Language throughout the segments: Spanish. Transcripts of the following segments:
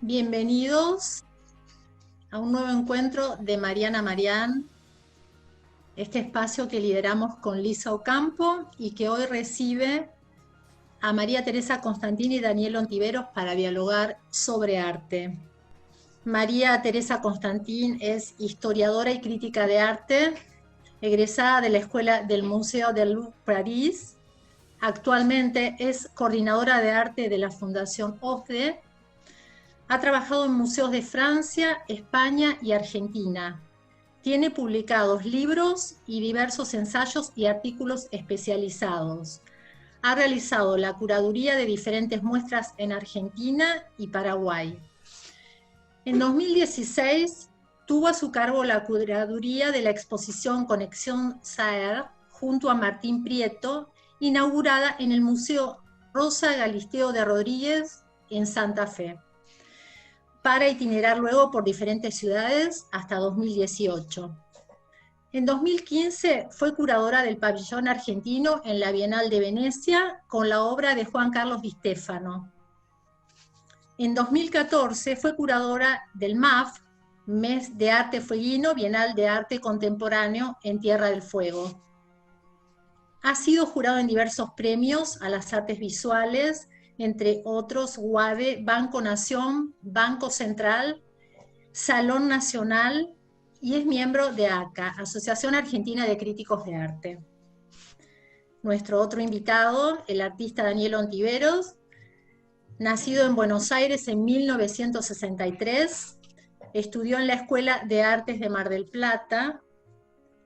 Bienvenidos a un nuevo encuentro de Mariana Marián, este espacio que lideramos con Lisa Ocampo y que hoy recibe a María Teresa Constantini y Daniel Ontiveros para dialogar sobre arte. María Teresa Constantini es historiadora y crítica de arte, egresada de la Escuela del Museo del Louvre París. Actualmente es coordinadora de arte de la Fundación OFDE. Ha trabajado en museos de Francia, España y Argentina. Tiene publicados libros y diversos ensayos y artículos especializados. Ha realizado la curaduría de diferentes muestras en Argentina y Paraguay. En 2016 tuvo a su cargo la curaduría de la exposición Conexión Saer junto a Martín Prieto, inaugurada en el Museo Rosa Galisteo de Rodríguez en Santa Fe, para itinerar luego por diferentes ciudades hasta 2018. En 2015 fue curadora del pabellón argentino en la Bienal de Venecia con la obra de Juan Carlos Di Stéfano. En 2014 fue curadora del MAF, Mes de Arte Fueguino, Bienal de Arte Contemporáneo en Tierra del Fuego. Ha sido jurado en diversos premios a las artes visuales, entre otros UADE, Banco Nación, Banco Central, Salón Nacional, y es miembro de ACA, Asociación Argentina de Críticos de Arte. Nuestro otro invitado, el artista Daniel Ontiveros, nacido en Buenos Aires en 1963, estudió en la Escuela de Artes de Mar del Plata.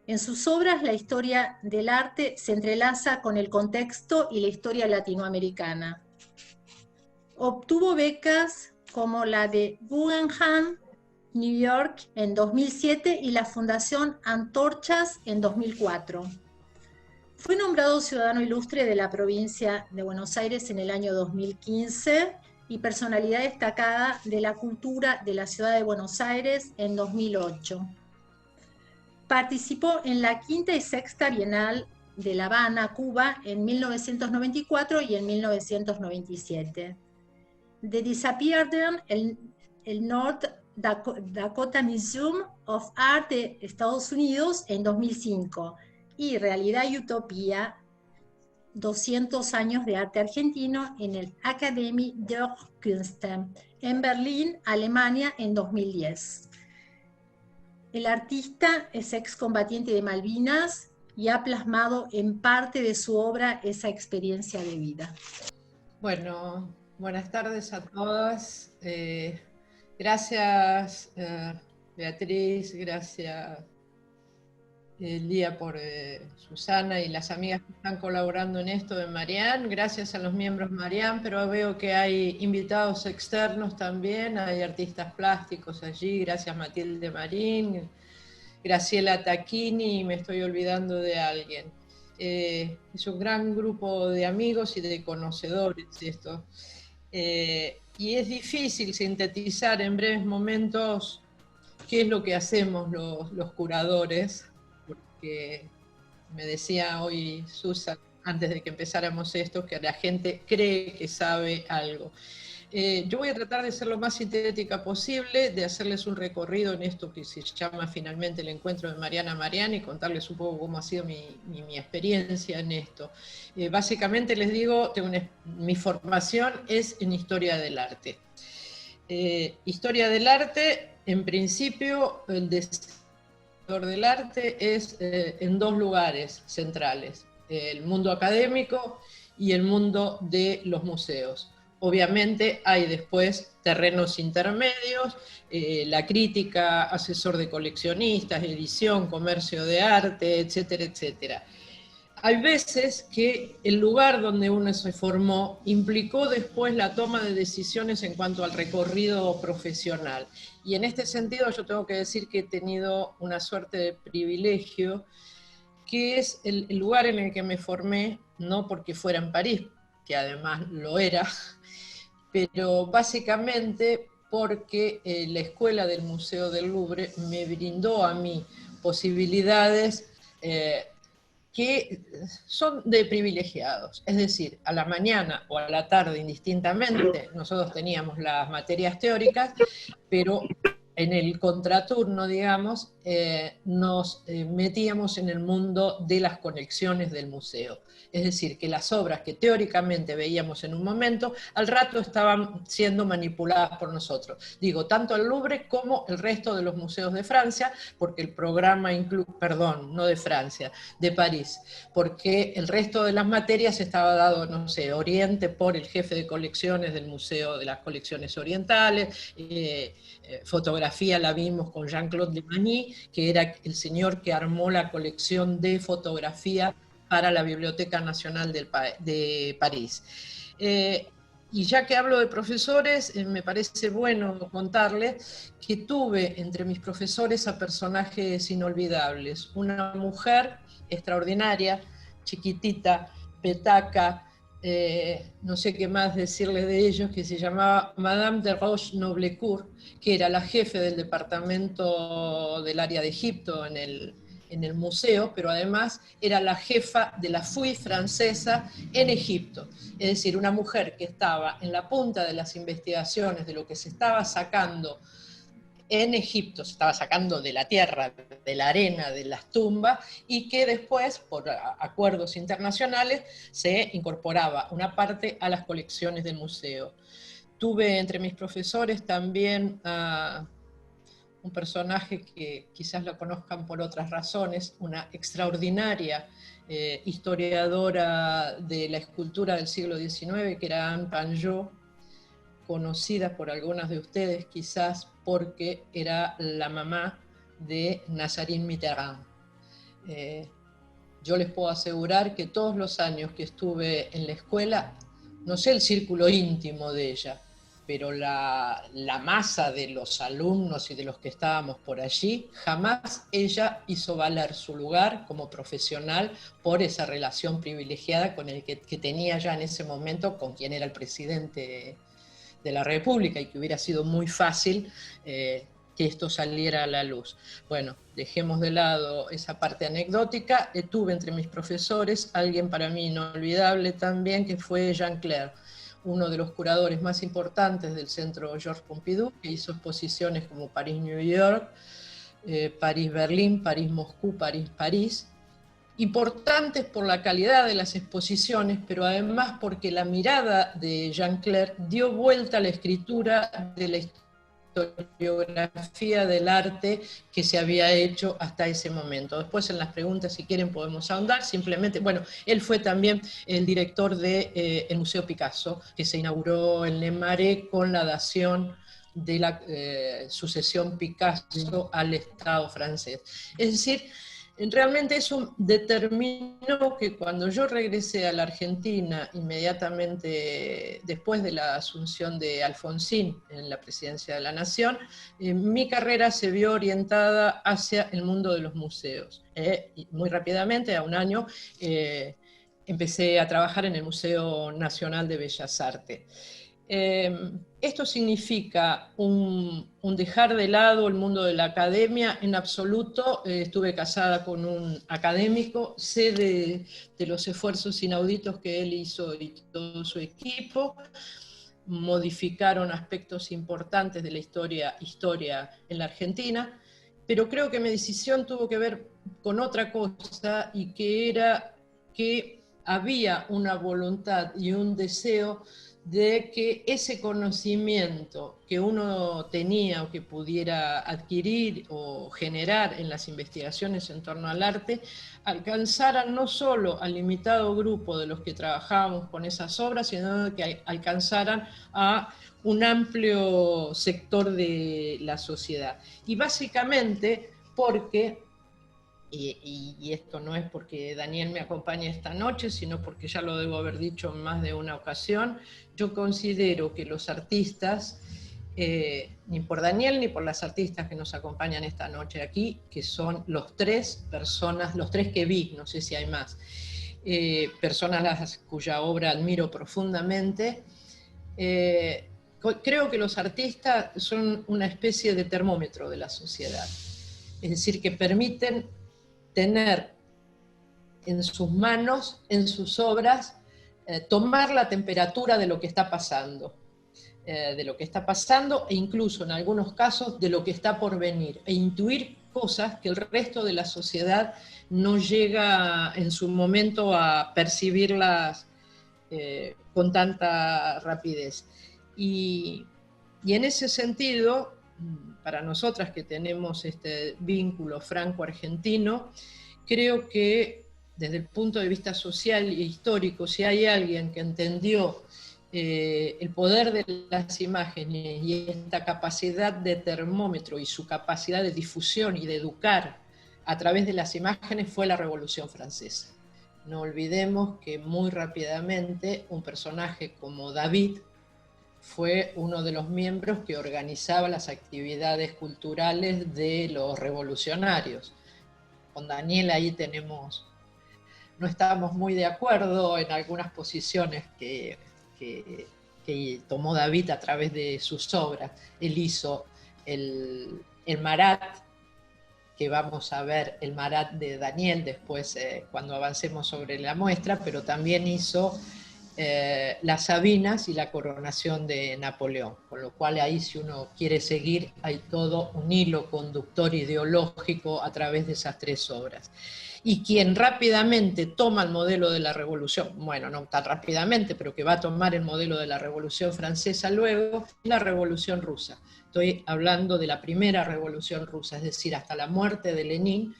En sus obras, la historia del arte se entrelaza con el contexto y la historia latinoamericana. Obtuvo becas como la de Guggenheim, New York en 2007 y la Fundación Antorchas en 2004. Fue nombrado Ciudadano Ilustre de la provincia de Buenos Aires en el año 2015 y Personalidad Destacada de la Cultura de la Ciudad de Buenos Aires en 2008. Participó en la quinta y sexta Bienal de La Habana, Cuba, en 1994 y en 1997. The Disappeared, el North Dakota Museum of Art de Estados Unidos en 2005, y Realidad y Utopía, 200 años de arte argentino en el Akademie der Künste en Berlín, Alemania, en 2010. El artista es excombatiente de Malvinas y ha plasmado en parte de su obra esa experiencia de vida. Bueno, buenas tardes a todas. Gracias, Beatriz, gracias, Lía, por Susana y las amigas que están colaborando en esto de Marián. Gracias a los miembros Marián, pero veo que hay invitados externos también, hay artistas plásticos allí. Gracias, Matilde Marín, Graciela Tacchini, y me estoy olvidando de alguien. Es un gran grupo de amigos y de conocedores esto. Y es difícil sintetizar en breves momentos qué es lo que hacemos los curadores, porque me decía hoy Susan, antes de que empezáramos esto, que la gente cree que sabe algo. Yo voy a tratar de ser lo más sintética posible, de hacerles un recorrido en esto que se llama finalmente el encuentro de Mariana Marián y contarles un poco cómo ha sido mi experiencia en esto. Básicamente les digo, mi formación es en historia del arte. Historia del arte, en principio, el desarrollo del arte es en dos lugares centrales: el mundo académico y el mundo de los museos. Obviamente hay después terrenos intermedios, la crítica, asesor de coleccionistas, edición, comercio de arte, etcétera, etcétera. Hay veces que el lugar donde uno se formó implicó después la toma de decisiones en cuanto al recorrido profesional. Y en este sentido yo tengo que decir que he tenido una suerte de privilegio, que es el lugar en el que me formé, no porque fuera en París, que además lo era, pero básicamente porque la escuela del Museo del Louvre me brindó a mí posibilidades que son de privilegiados, es decir, a la mañana o a la tarde indistintamente, nosotros teníamos las materias teóricas, pero en el contraturno, digamos, nos metíamos en el mundo de las conexiones del museo. Es decir, que las obras que teóricamente veíamos en un momento, al rato estaban siendo manipuladas por nosotros. Digo, tanto el Louvre como el resto de los museos de Francia, porque el programa incluye, perdón, no de Francia, de París, porque el resto de las materias estaba dado, no sé, Oriente por el jefe de colecciones del Museo de las Colecciones Orientales, fotografía la vimos con Jean-Claude Lemagny, que era el señor que armó la colección de fotografía para la Biblioteca Nacional de París. Y ya que hablo de profesores, me parece bueno contarles que tuve entre mis profesores a personajes inolvidables. Una mujer extraordinaria, chiquitita, petaca, no sé qué más decirles de ellos, que se llamaba Madame de Roche-Noblecourt, que era la jefe del departamento del área de Egipto en el museo, pero además era la jefa de la FUI francesa en Egipto. Es decir, una mujer que estaba en la punta de las investigaciones de lo que se estaba sacando en Egipto, se estaba sacando de la tierra, de la arena, de las tumbas, y que después, por acuerdos internacionales, se incorporaba una parte a las colecciones del museo. Tuve entre mis profesores también a un personaje que quizás lo conozcan por otras razones, una extraordinaria historiadora de la escultura del siglo XIX, que era Anne Panjot, conocida por algunas de ustedes quizás porque era la mamá de Nazarine Mitterrand. Yo les puedo asegurar que todos los años que estuve en la escuela, no sé el círculo íntimo de ella, pero la masa de los alumnos y de los que estábamos por allí, jamás ella hizo valer su lugar como profesional por esa relación privilegiada con el que tenía ya en ese momento con quien era el presidente de la República, y que hubiera sido muy fácil que esto saliera a la luz. Bueno, dejemos de lado esa parte anecdótica. Tuve entre mis profesores alguien para mí inolvidable también, que fue Jean Clair, uno de los curadores más importantes del Centro Georges Pompidou, que hizo exposiciones como París-New York, París-Berlín, París-Moscú, París-París, importantes por la calidad de las exposiciones, pero además porque la mirada de Jean Clair dio vuelta a la escritura de la historiografía del arte que se había hecho hasta ese momento. Después en las preguntas, si quieren, podemos ahondar. Simplemente, bueno, él fue también el director del Museo Picasso, que se inauguró en Le Marais con la dación de la sucesión Picasso al Estado francés. Es decir, realmente eso determinó que cuando yo regresé a la Argentina, inmediatamente después de la asunción de Alfonsín en la presidencia de la Nación, mi carrera se vio orientada hacia el mundo de los museos. Y muy rápidamente, a un año, empecé a trabajar en el Museo Nacional de Bellas Artes. Esto significa un dejar de lado el mundo de la academia en absoluto. Estuve casada con un académico, sé de los esfuerzos inauditos que él hizo y todo su equipo. Modificaron aspectos importantes de la historia en la Argentina, pero creo que mi decisión tuvo que ver con otra cosa, y que era que había una voluntad y un deseo de que ese conocimiento que uno tenía o que pudiera adquirir o generar en las investigaciones en torno al arte alcanzara no solo al limitado grupo de los que trabajábamos con esas obras, sino que alcanzaran a un amplio sector de la sociedad. Y básicamente porque, y esto no es porque Daniel me acompañe esta noche, sino porque ya lo debo haber dicho en más de una ocasión, yo considero que los artistas, ni por Daniel ni por las artistas que nos acompañan esta noche aquí, que son los tres que vi, no sé si hay más, personas cuya obra admiro profundamente, creo que los artistas son una especie de termómetro de la sociedad. Es decir, que permiten tener en sus manos, en sus obras, tomar la temperatura de lo que está pasando. E incluso en algunos casos de lo que está por venir, e intuir cosas que el resto de la sociedad no llega en su momento a percibirlas con tanta rapidez. Y en ese sentido, para nosotras que tenemos este vínculo franco-argentino, creo que desde el punto de vista social e histórico, si hay alguien que entendió el poder de las imágenes y esta capacidad de termómetro y su capacidad de difusión y de educar a través de las imágenes, fue la Revolución Francesa. No olvidemos que muy rápidamente un personaje como David fue uno de los miembros que organizaba las actividades culturales de los revolucionarios. Con Daniel ahí no estamos muy de acuerdo en algunas posiciones que tomó David a través de sus obras. Él hizo el Marat, que vamos a ver el Marat de Daniel después cuando avancemos sobre la muestra, pero también hizo las Sabinas y la coronación de Napoleón, con lo cual ahí, si uno quiere seguir, hay todo un hilo conductor ideológico a través de esas tres obras. Y quien rápidamente toma el modelo de la Revolución, bueno, no tan rápidamente, pero que va a tomar el modelo de la Revolución Francesa luego, la Revolución Rusa. Estoy hablando de la primera Revolución Rusa, es decir, hasta la muerte de Lenin.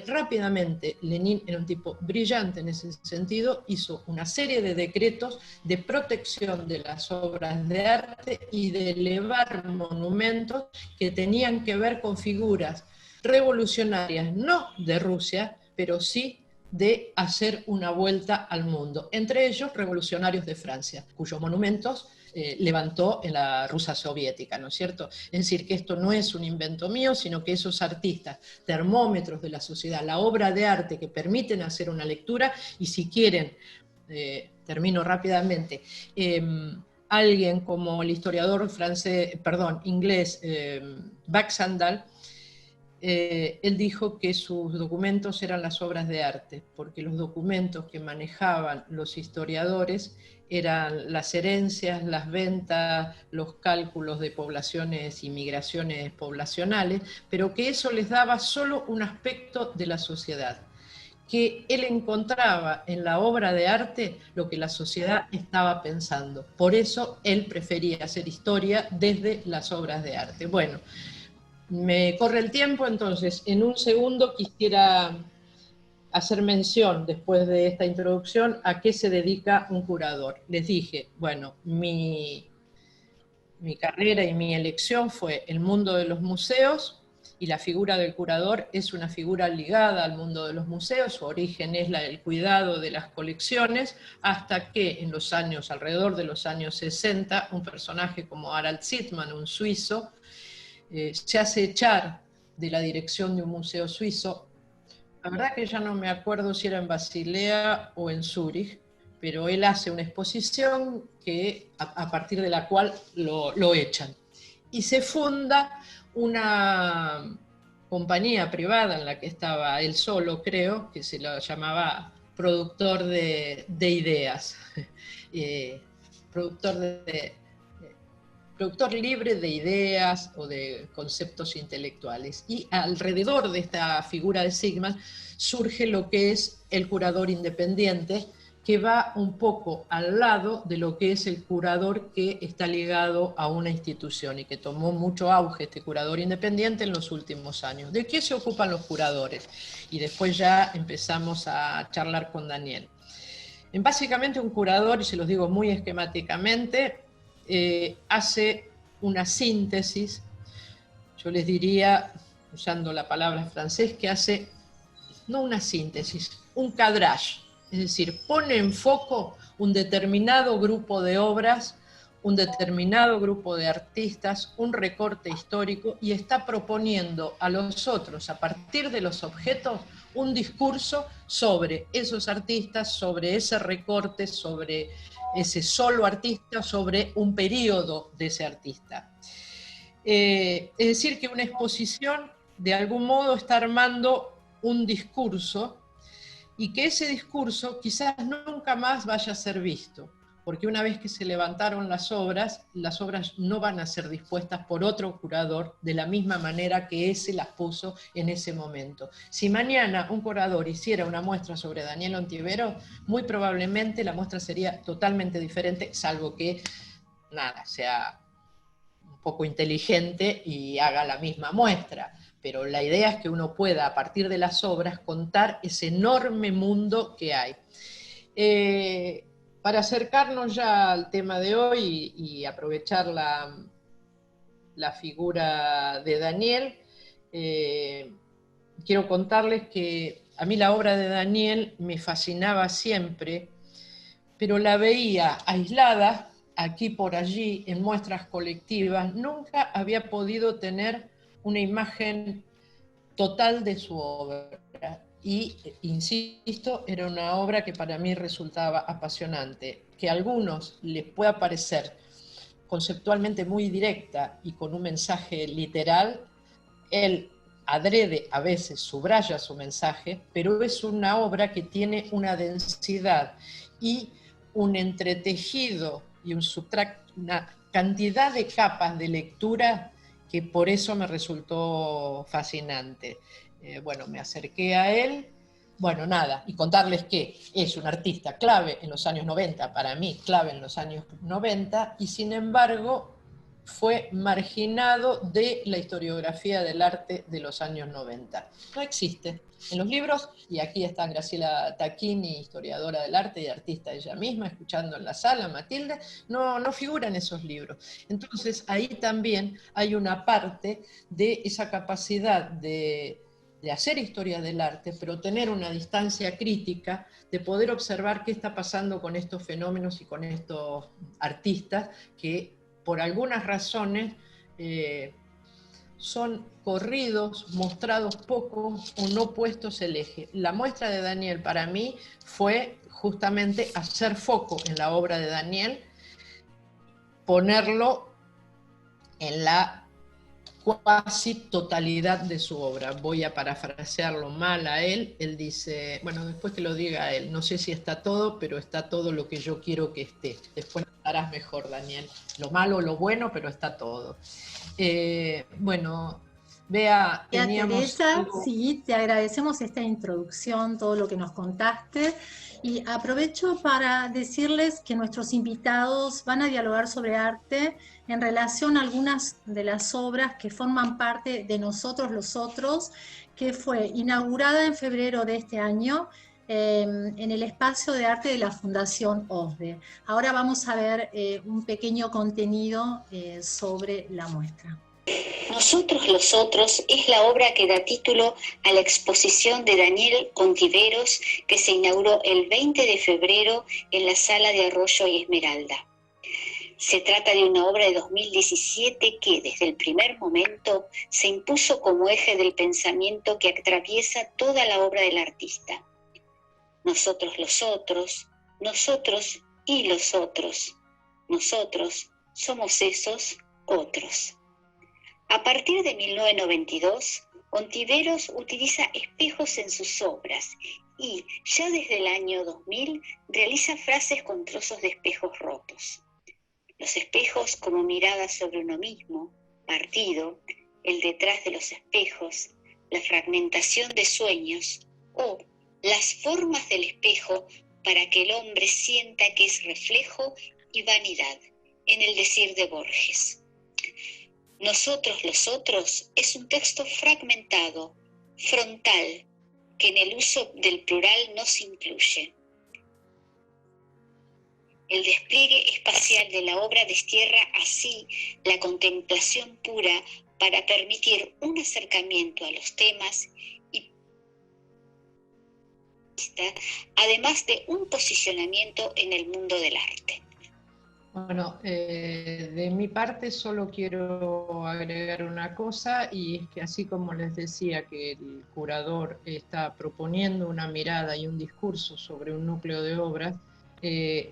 Rápidamente, Lenin era un tipo brillante en ese sentido, hizo una serie de decretos de protección de las obras de arte y de elevar monumentos que tenían que ver con figuras revolucionarias, no de Rusia, pero sí de hacer una vuelta al mundo. Entre ellos, revolucionarios de Francia, cuyos monumentos levantó en la Rusia soviética, ¿no es cierto? Es decir, que esto no es un invento mío, sino que esos artistas, termómetros de la sociedad, la obra de arte que permiten hacer una lectura, y si quieren, termino rápidamente, alguien como el historiador inglés Baxandall, él dijo que sus documentos eran las obras de arte, porque los documentos que manejaban los historiadores eran las herencias, las ventas, los cálculos de poblaciones y migraciones poblacionales, pero que eso les daba solo un aspecto de la sociedad, que él encontraba en la obra de arte lo que la sociedad estaba pensando. Por eso él prefería hacer historia desde las obras de arte. Bueno, me corre el tiempo, entonces en un segundo quisiera hacer mención, después de esta introducción, a qué se dedica un curador. Les dije, bueno, mi carrera y mi elección fue el mundo de los museos, y la figura del curador es una figura ligada al mundo de los museos. Su origen es el cuidado de las colecciones, hasta que en los años, alrededor de los años 60, un personaje como Harald Sittmann, un suizo, se hace echar de la dirección de un museo suizo. La verdad que ya no me acuerdo si era en Basilea o en Zúrich, pero él hace una exposición a partir de la cual lo echan. Y se funda una compañía privada en la que estaba él solo, creo, que se lo llamaba Productor de Ideas. Productor libre de ideas o de conceptos intelectuales. Y alrededor de esta figura de Sittmann surge lo que es el curador independiente, que va un poco al lado de lo que es el curador que está ligado a una institución, y que tomó mucho auge este curador independiente en los últimos años. ¿De qué se ocupan los curadores? Y después ya empezamos a charlar con Daniel. Básicamente un curador, y se los digo muy esquemáticamente, hace una síntesis, yo les diría, usando la palabra en francés, que hace, no una síntesis, un cadrage, es decir, pone en foco un determinado grupo de obras, un determinado grupo de artistas, un recorte histórico, y está proponiendo a los otros, a partir de los objetos, un discurso sobre esos artistas, sobre ese recorte, sobre ese solo artista, sobre un periodo de ese artista. Es decir, que una exposición de algún modo está armando un discurso y que ese discurso quizás nunca más vaya a ser visto, porque una vez que se levantaron las obras no van a ser dispuestas por otro curador de la misma manera que ese las puso en ese momento. Si mañana un curador hiciera una muestra sobre Daniel Ontiveros, muy probablemente la muestra sería totalmente diferente, salvo que, nada, sea un poco inteligente y haga la misma muestra. Pero la idea es que uno pueda, a partir de las obras, contar ese enorme mundo que hay. Para acercarnos ya al tema de hoy y aprovechar la figura de Daniel, quiero contarles que a mí la obra de Daniel me fascinaba siempre, pero la veía aislada, aquí por allí, en muestras colectivas. Nunca había podido tener una imagen total de su obra. Y, insisto, era una obra que para mí resultaba apasionante. Que a algunos les pueda parecer conceptualmente muy directa y con un mensaje literal, él adrede a veces subraya su mensaje, pero es una obra que tiene una densidad y un entretejido y una cantidad de capas de lectura que por eso me resultó fascinante. Bueno, me acerqué a él, bueno, nada, y contarles que es un artista clave en los años 90, para mí clave en los años 90, y sin embargo fue marginado de la historiografía del arte de los años 90. No existe. En los libros, y aquí está Graciela Tacchini, historiadora del arte y artista ella misma, escuchando en la sala, Matilde, no figuran esos libros. Entonces, ahí también hay una parte de esa capacidad de hacer historia del arte, pero tener una distancia crítica, de poder observar qué está pasando con estos fenómenos y con estos artistas que por algunas razones son corridos, mostrados poco o no puestos el eje. La muestra de Daniel para mí fue justamente hacer foco en la obra de Daniel, ponerlo en la cuasi totalidad de su obra. Voy a parafrasearlo mal a él. Él dice, bueno, después que lo diga a él, no sé si está todo, pero está todo lo que yo quiero que esté. Después lo harás mejor, Daniel. Lo malo, lo bueno, pero está todo. Bueno, Bea, teníamos Teresa, algo... sí, te agradecemos esta introducción, todo lo que nos contaste, y aprovecho para decirles que nuestros invitados van a dialogar sobre arte en relación a algunas de las obras que forman parte de Nosotros los Otros, que fue inaugurada en febrero de este año en el espacio de arte de la Fundación OSDE. Ahora vamos a ver un pequeño contenido sobre la muestra. Nosotros los Otros es la obra que da título a la exposición de Daniel Ontiveros que se inauguró el 20 de febrero en la Sala de Arroyo y Esmeralda. Se trata de una obra de 2017 que desde el primer momento se impuso como eje del pensamiento que atraviesa toda la obra del artista. Nosotros los otros, nosotros y los otros. Nosotros somos esos otros. A partir de 1992, Ontiveros utiliza espejos en sus obras y, ya desde el año 2000, realiza frases con trozos de espejos rotos. Los espejos como mirada sobre uno mismo, partido, el detrás de los espejos, la fragmentación de sueños o las formas del espejo para que el hombre sienta que es reflejo y vanidad, en el decir de Borges. Nosotros los otros es un texto fragmentado, frontal, que en el uso del plural no se incluye. El despliegue espacial de la obra destierra así la contemplación pura para permitir un acercamiento a los temas y además de un posicionamiento en el mundo del arte. Bueno, de mi parte solo quiero agregar una cosa, y es que así como les decía que el curador está proponiendo una mirada y un discurso sobre un núcleo de obras,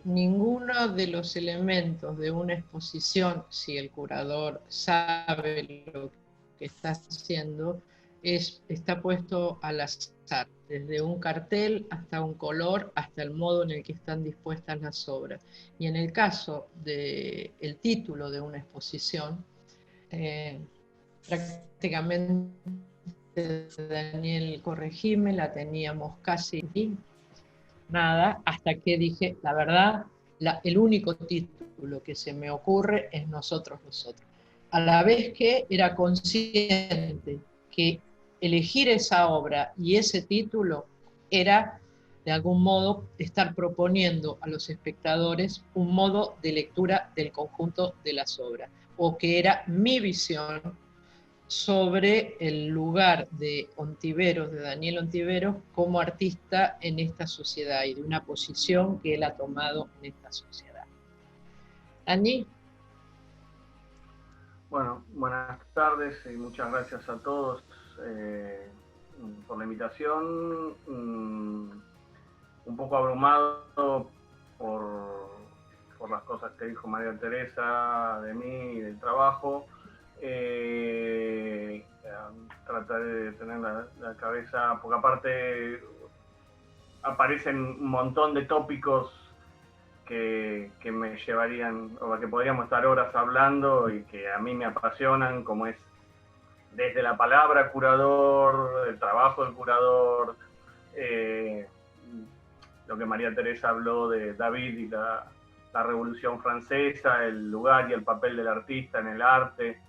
ninguno de los elementos de una exposición, si el curador sabe lo que está haciendo, está puesto al azar, desde un cartel hasta un color, hasta el modo en el que están dispuestas las obras. Y en el caso del título de una exposición, prácticamente, Daniel, corregime, la teníamos casi nada, hasta que dije, la verdad, el único título que se me ocurre es Nosotros los Otros. A la vez que era consciente que elegir esa obra y ese título era, de algún modo, estar proponiendo a los espectadores un modo de lectura del conjunto de las obras, o que era mi visión sobre el lugar de Ontiveros, de Daniel Ontiveros, como artista en esta sociedad y de una posición que él ha tomado en esta sociedad. Dani. Bueno, buenas tardes y muchas gracias a todos por la invitación. Un poco abrumado por las cosas que dijo María Teresa de mí y del trabajo. Trataré de tener la cabeza, porque aparte aparecen un montón de tópicos que me llevarían, o que podríamos estar horas hablando y que a mí me apasionan, como es desde la palabra curador, el trabajo del curador, lo que María Teresa habló de David y la Revolución Francesa, el lugar y el papel del artista en el arte,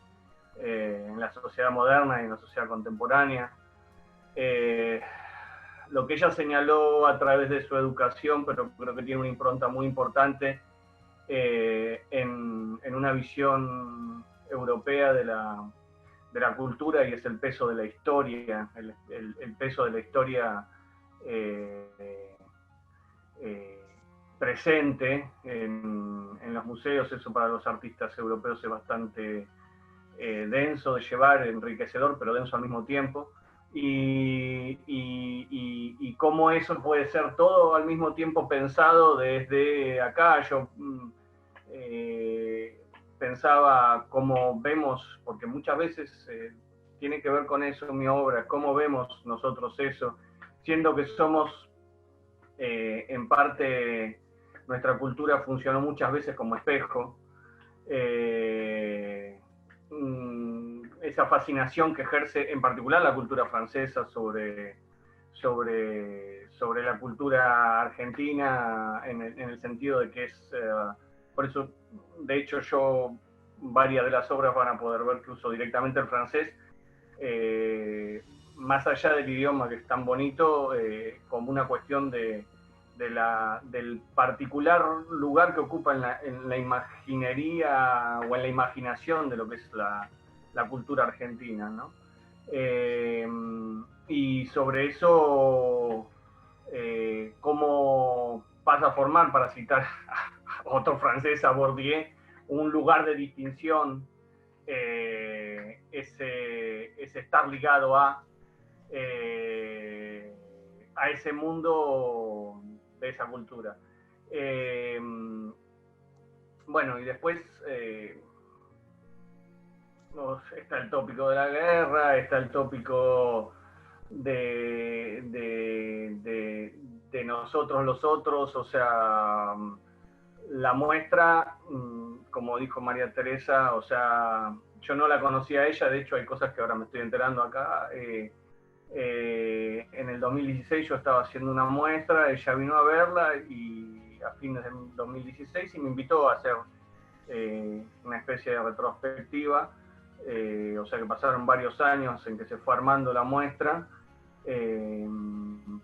en la sociedad moderna y en la sociedad contemporánea. Lo que ella señaló a través de su educación, pero creo que tiene una impronta muy importante en una visión europea de la cultura, y es el peso de la historia, el peso de la historia presente en los museos. Eso para los artistas europeos es bastante denso de llevar, enriquecedor, pero denso al mismo tiempo. Y cómo eso puede ser todo al mismo tiempo pensado desde acá. Yo pensaba cómo vemos, porque muchas veces tiene que ver con eso mi obra, cómo vemos nosotros eso, siendo que somos en parte, nuestra cultura funcionó muchas veces como espejo. Esa fascinación que ejerce en particular la cultura francesa sobre la cultura argentina, en el sentido de que es, por eso, de hecho, varias de las obras van a poder ver que uso directamente el francés, más allá del idioma, que es tan bonito, como una cuestión del particular lugar que ocupa en la imaginería o en la imaginación de lo que es la cultura argentina, ¿no? Y sobre eso, cómo pasa a formar, para citar a otro francés, a Bourdieu, un lugar de distinción, ese estar ligado a ese mundo de esa cultura. Bueno, y después está el tópico de la guerra, está el tópico de nosotros los otros, o sea, la muestra, como dijo María Teresa, o sea, yo no la conocía a ella, de hecho hay cosas que ahora me estoy enterando acá. En el 2016 yo estaba haciendo una muestra, ella vino a verla y a fines del 2016 y me invitó a hacer una especie de retrospectiva, o sea que pasaron varios años en que se fue armando la muestra.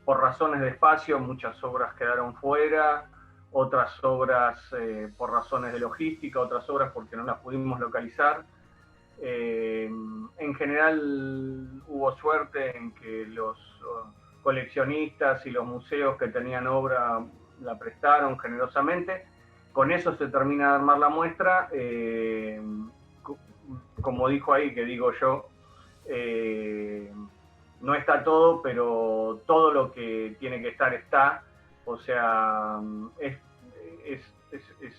Por razones de espacio muchas obras quedaron fuera, otras obras por razones de logística, otras obras porque no las pudimos localizar. En general hubo suerte en que los coleccionistas y los museos que tenían obra la prestaron generosamente. Con eso se termina de armar la muestra. Como dijo ahí, que digo yo, no está todo, pero todo lo que tiene que estar está. O sea, es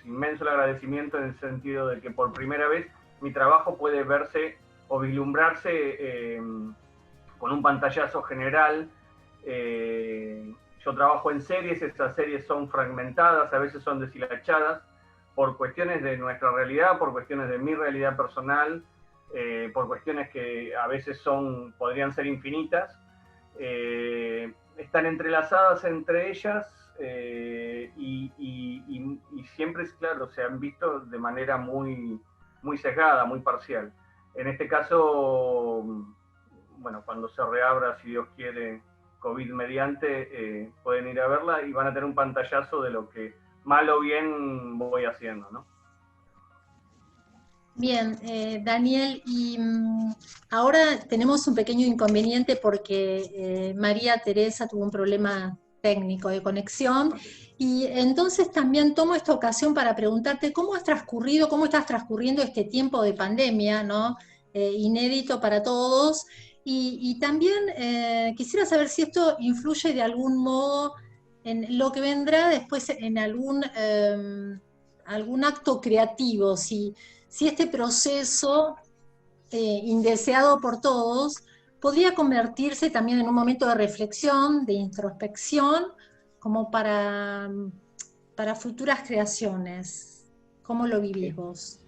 inmenso el agradecimiento, en el sentido de que por primera vez mi trabajo puede verse o vislumbrarse con un pantallazo general. Yo trabajo en series, esas series son fragmentadas, a veces son deshilachadas, por cuestiones de nuestra realidad, por cuestiones de mi realidad personal, por cuestiones que a veces podrían ser infinitas. Están entrelazadas entre ellas y siempre, claro, se han visto de manera muy, muy sesgada, muy parcial. En este caso, bueno, cuando se reabra, si Dios quiere, COVID mediante, pueden ir a verla y van a tener un pantallazo de lo que mal o bien voy haciendo, ¿no? Bien, Daniel, y ahora tenemos un pequeño inconveniente porque María Teresa tuvo un problema técnico de conexión, y entonces también tomo esta ocasión para preguntarte cómo estás transcurriendo este tiempo de pandemia, ¿no? Inédito para todos, y también quisiera saber si esto influye de algún modo en lo que vendrá después en algún acto creativo, si este proceso indeseado por todos podría convertirse también en un momento de reflexión, de introspección, como para futuras creaciones. ¿Cómo lo vivís vos?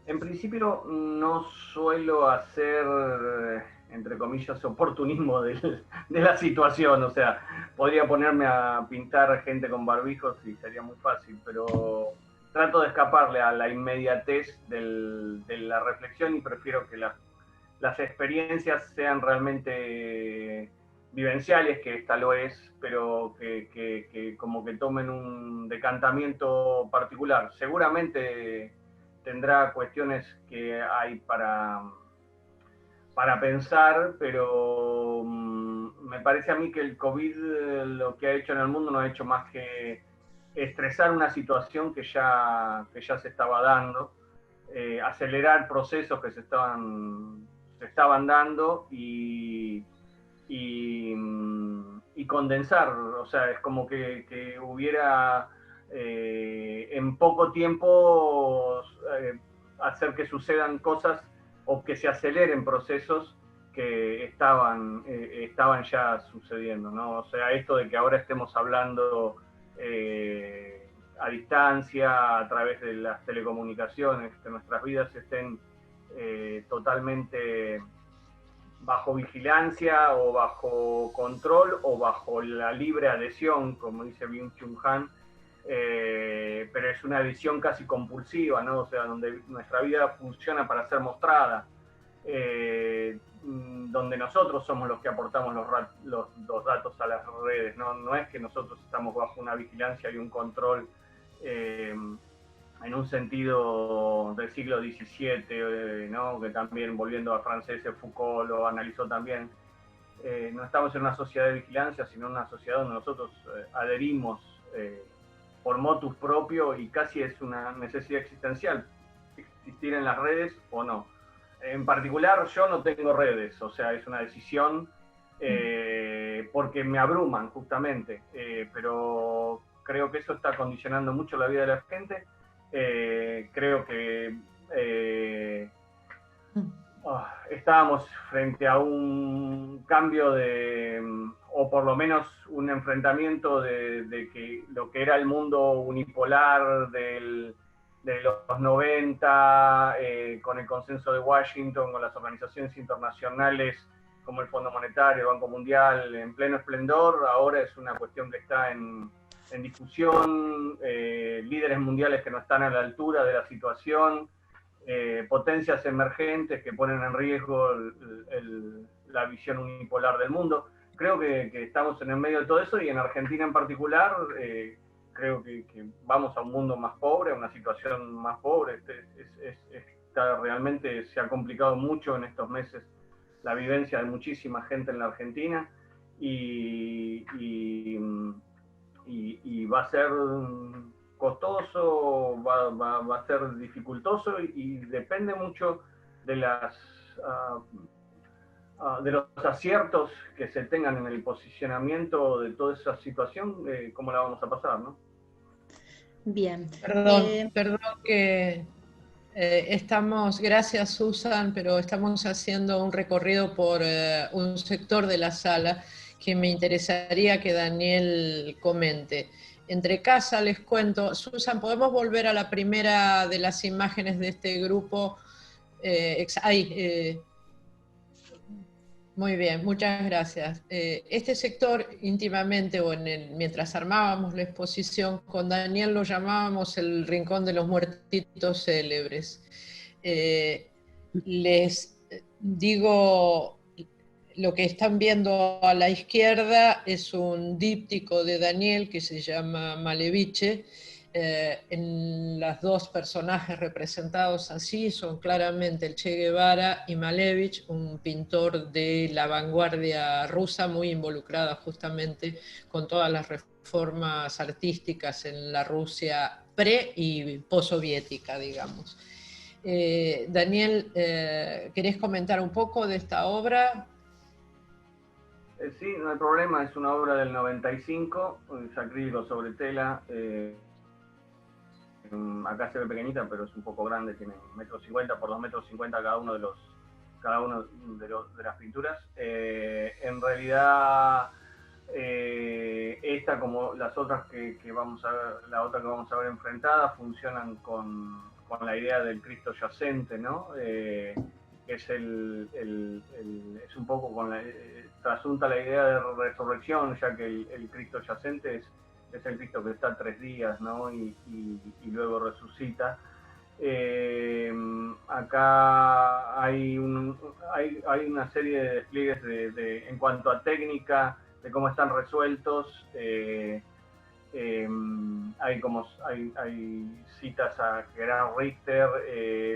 En principio no suelo hacer, entre comillas, oportunismo de la situación. O sea, podría ponerme a pintar gente con barbijos y sería muy fácil, pero trato de escaparle a la inmediatez de la reflexión y prefiero que las experiencias sean realmente vivenciales, que esta lo es, pero que como que tomen un decantamiento particular. Seguramente tendrá cuestiones que hay para pensar, pero me parece a mí que el COVID lo que ha hecho en el mundo no ha hecho más que estresar una situación que ya se estaba dando, acelerar procesos que se estaban dando y condensar. O sea, es como que hubiera en poco tiempo hacer que sucedan cosas o que se aceleren procesos que estaban ya sucediendo, ¿no? O sea, esto de que ahora estemos hablando a distancia, a través de las telecomunicaciones, que nuestras vidas estén totalmente bajo vigilancia o bajo control o bajo la libre adhesión, como dice Byung-Chul Han, pero es una adhesión casi compulsiva, ¿no? O sea, donde nuestra vida funciona para ser mostrada, donde nosotros somos los que aportamos los datos a las redes, ¿no? No es que nosotros estamos bajo una vigilancia y un control en un sentido del siglo XVII, ¿no? Que también, volviendo a Frances, Foucault lo analizó también. No estamos en una sociedad de vigilancia, sino en una sociedad donde nosotros adherimos por motus propio, y casi es una necesidad existencial existir en las redes o no. En particular, yo no tengo redes, o sea, es una decisión porque me abruman justamente, pero creo que eso está condicionando mucho la vida de la gente. Creo que estábamos frente a un cambio o por lo menos un enfrentamiento de que lo que era el mundo unipolar de los 90, con el consenso de Washington, con las organizaciones internacionales como el Fondo Monetario, el Banco Mundial, en pleno esplendor. Ahora es una cuestión que está en discusión, líderes mundiales que no están a la altura de la situación, potencias emergentes que ponen en riesgo la visión unipolar del mundo. Creo que estamos en el medio de todo eso, y en Argentina en particular creo que vamos a un mundo más pobre, a una situación más pobre. Realmente se ha complicado mucho en estos meses la vivencia de muchísima gente en la Argentina, y va a ser costoso, va a ser dificultoso, y depende mucho de de los aciertos que se tengan en el posicionamiento de toda esa situación, cómo la vamos a pasar, ¿no? Bien. Perdón que Gracias Susan, pero estamos haciendo un recorrido por un sector de la sala que me interesaría que Daniel comente. Entre casa les cuento, Susan, ¿podemos volver a la primera de las imágenes de este grupo? Muy bien, muchas gracias. Este sector íntimamente, mientras armábamos la exposición, con Daniel lo llamábamos el Rincón de los Muertitos Célebres. Les digo, lo que están viendo a la izquierda es un díptico de Daniel que se llama Maleviche. En los dos personajes representados así son claramente el Che Guevara y Malevich, un pintor de la vanguardia rusa muy involucrada justamente con todas las reformas artísticas en la Rusia pre- y postsoviética, digamos. Daniel, ¿querés comentar un poco de esta obra? Sí, no hay problema, es una obra del 95, es acrílico sobre tela. Acá se ve pequeñita, pero es un poco grande, tiene 1,50 m por 2,50 m cada uno de las pinturas. En realidad, esta como las otras que vamos a ver, la otra que vamos a ver enfrentada, funcionan con la idea del Cristo yacente, ¿no? Es es un poco trasunta la idea de resurrección, ya que el Cristo yacente es el Cristo que está 3 días, ¿no? y luego resucita. Acá hay una serie de despliegues en cuanto a técnica, de cómo están resueltos. Hay citas a Gerhard Richter.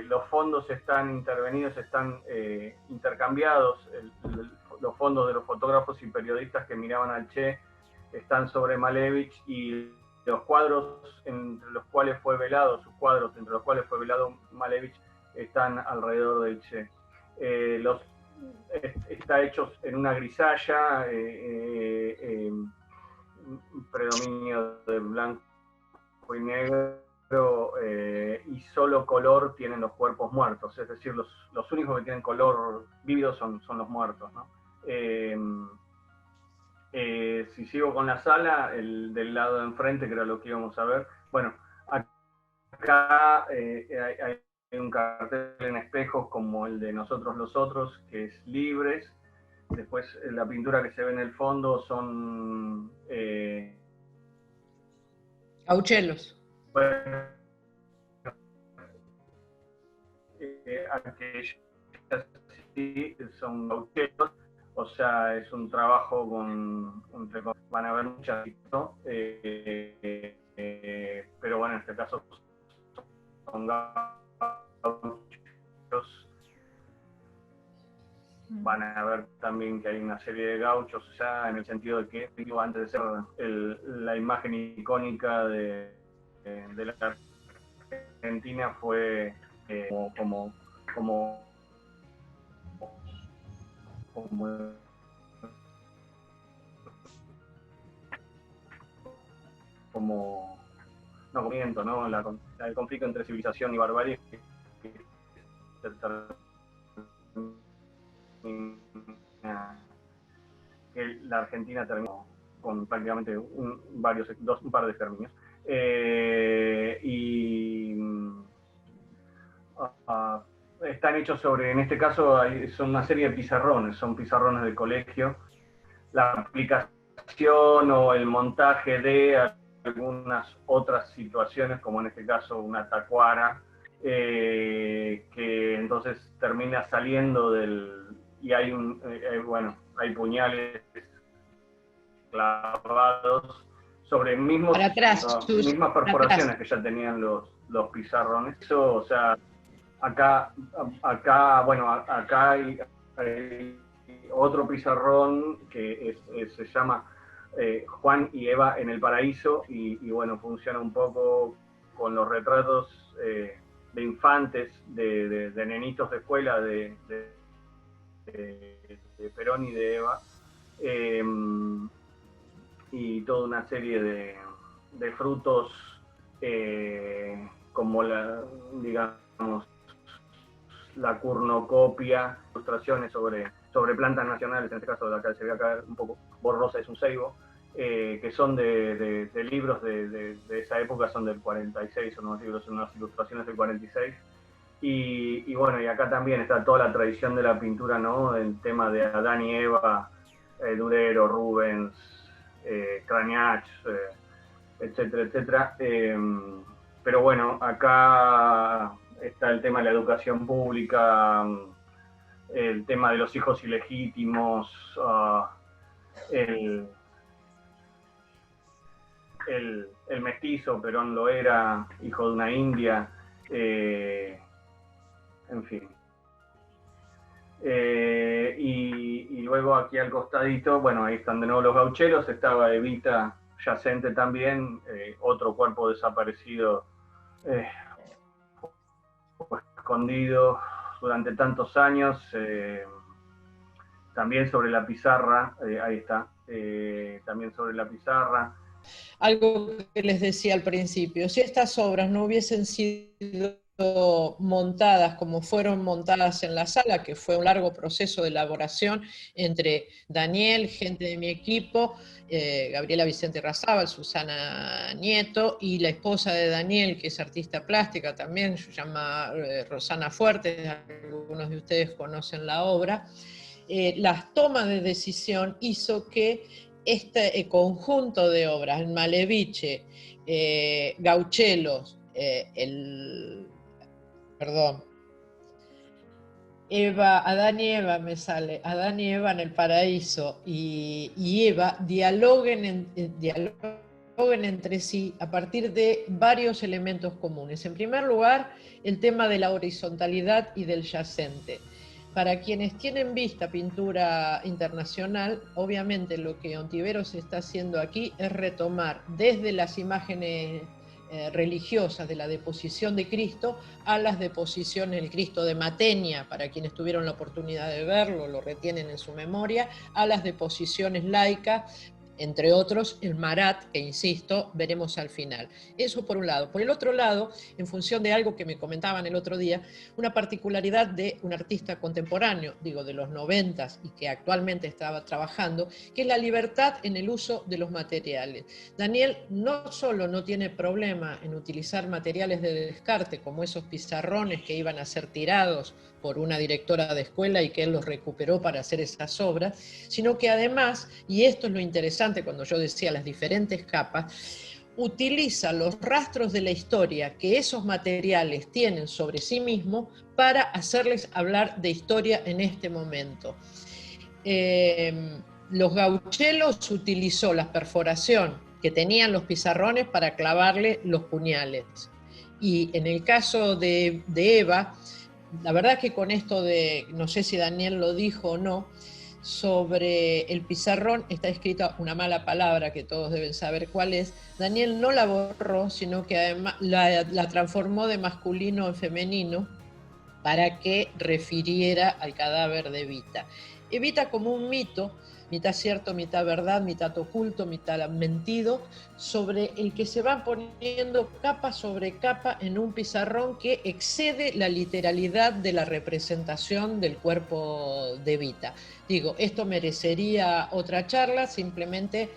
Los fondos están intervenidos, están intercambiados. Los fondos de los fotógrafos y periodistas que miraban al Che están sobre Malevich, y los cuadros entre los cuales fue velado, Malevich, están alrededor del Che. Está hechos en una grisalla, predominio de blanco y negro, y solo color tienen los cuerpos muertos, es decir, los únicos que tienen color vívido son los muertos, ¿no? Si sigo con la sala, del lado de enfrente, que era lo que íbamos a ver, bueno, acá hay un cartel en espejos como el de Nosotros los Otros, que es Libres. Después la pintura que se ve en el fondo son Gauchelos. Bueno, aquellas sí son gauchelos, o sea, es un trabajo van a ver muchas, ¿no? Pero bueno, en este caso son gauchos. Van a ver también que hay una serie de gauchos, o sea, en el sentido de que antes de ser la imagen icónica de la Argentina fue como no comienzo, ¿no? El conflicto entre civilización y barbarie, que la Argentina terminó con prácticamente un par de exterminios. Están hechos sobre, en este caso, son una serie de pizarrones, son pizarrones de colegio. La aplicación o el montaje de algunas otras situaciones, como en este caso una tacuara, que entonces termina saliendo y hay hay puñales clavados sobre mismas perforaciones que ya tenían los pizarrones. Eso, o sea, acá hay otro pizarrón que se llama Juan y Eva en el Paraíso, y bueno, funciona un poco con los retratos de infantes, de nenitos de escuela de Perón y de Eva, y toda una serie de frutos como digamos la cornucopia, ilustraciones sobre plantas nacionales, en este caso de acá se ve acá un poco borrosa, es un ceibo, que son de libros de esa época, son del 46, son unos libros, son unas ilustraciones del 46. Y bueno, y acá también está toda la tradición de la pintura, ¿no? El tema de Adán y Eva, Durero, Rubens, Craniach, etcétera, etcétera. Pero bueno, acá está el tema de la educación pública, el tema de los hijos ilegítimos, el mestizo, Perón lo era, hijo de una india, en fin. Y luego aquí al costadito, bueno, ahí están de nuevo los gaucheros, estaba Evita yacente también, otro cuerpo desaparecido, escondido durante tantos años, también sobre la pizarra, ahí está, también sobre la pizarra. Algo que les decía al principio, si estas obras no hubiesen sido montadas como fueron montadas en la sala, que fue un largo proceso de elaboración entre Daniel, gente de mi equipo, Gabriela Vicente Razábal, Susana Nieto, y la esposa de Daniel, que es artista plástica también, se llama Rosana Fuertes, algunos de ustedes conocen la obra. Las tomas de decisión hizo que este conjunto de obras, el Maleviche, Gauchelos, Adán y Eva me sale, Adán y Eva en el paraíso y Eva dialoguen entre sí a partir de varios elementos comunes. En primer lugar, el tema de la horizontalidad y del yacente. Para quienes tienen vista pintura internacional, obviamente lo que Ontiveros está haciendo aquí es retomar desde las imágenes religiosas de la deposición de Cristo a las deposiciones del Cristo de Matenia, para quienes tuvieron la oportunidad de verlo, lo retienen en su memoria, a las deposiciones laicas, entre otros el Marat, que insisto, veremos al final. Eso por un lado. Por el otro lado, en función de algo que me comentaban el otro día, una particularidad de un artista contemporáneo, digo de los 90s y que actualmente estaba trabajando, que es la libertad en el uso de los materiales. Daniel no solo no tiene problema en utilizar materiales de descarte, como esos pizarrones que iban a ser tirados por una directora de escuela y que él los recuperó para hacer esas obras, sino que además, y esto es lo interesante cuando yo decía las diferentes capas, utiliza los rastros de la historia que esos materiales tienen sobre sí mismos para hacerles hablar de historia en este momento. Los gauchelos utilizó la perforación que tenían los pizarrones para clavarle los puñales. Y en el caso de Eva, la verdad que con esto de, no sé si Daniel lo dijo o no, sobre el pizarrón está escrita una mala palabra que todos deben saber cuál es. Daniel no la borró, sino que además la transformó de masculino en femenino para que refiriera al cadáver de Evita. Evita como un mito, mitad cierto, mitad verdad, mitad oculto, mitad mentido, sobre el que se van poniendo capa sobre capa en un pizarrón que excede la literalidad de la representación del cuerpo de Evita. Digo, esto merecería otra charla, simplemente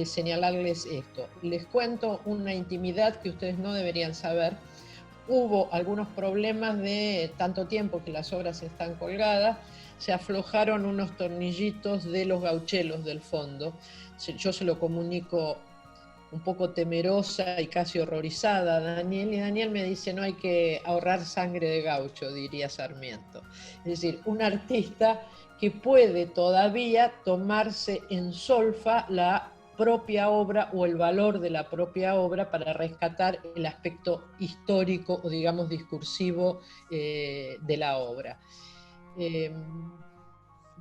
señalarles esto. Les cuento una intimidad que ustedes no deberían saber. Hubo algunos problemas de tanto tiempo que las obras están colgadas, se aflojaron unos tornillitos de los gauchelos del fondo. Yo se lo comunico un poco temerosa y casi horrorizada a Daniel, y Daniel me dice, no hay que ahorrar sangre de gaucho, diría Sarmiento. Es decir, un artista que puede todavía tomarse en solfa la propia obra o el valor de la propia obra para rescatar el aspecto histórico o digamos discursivo de la obra.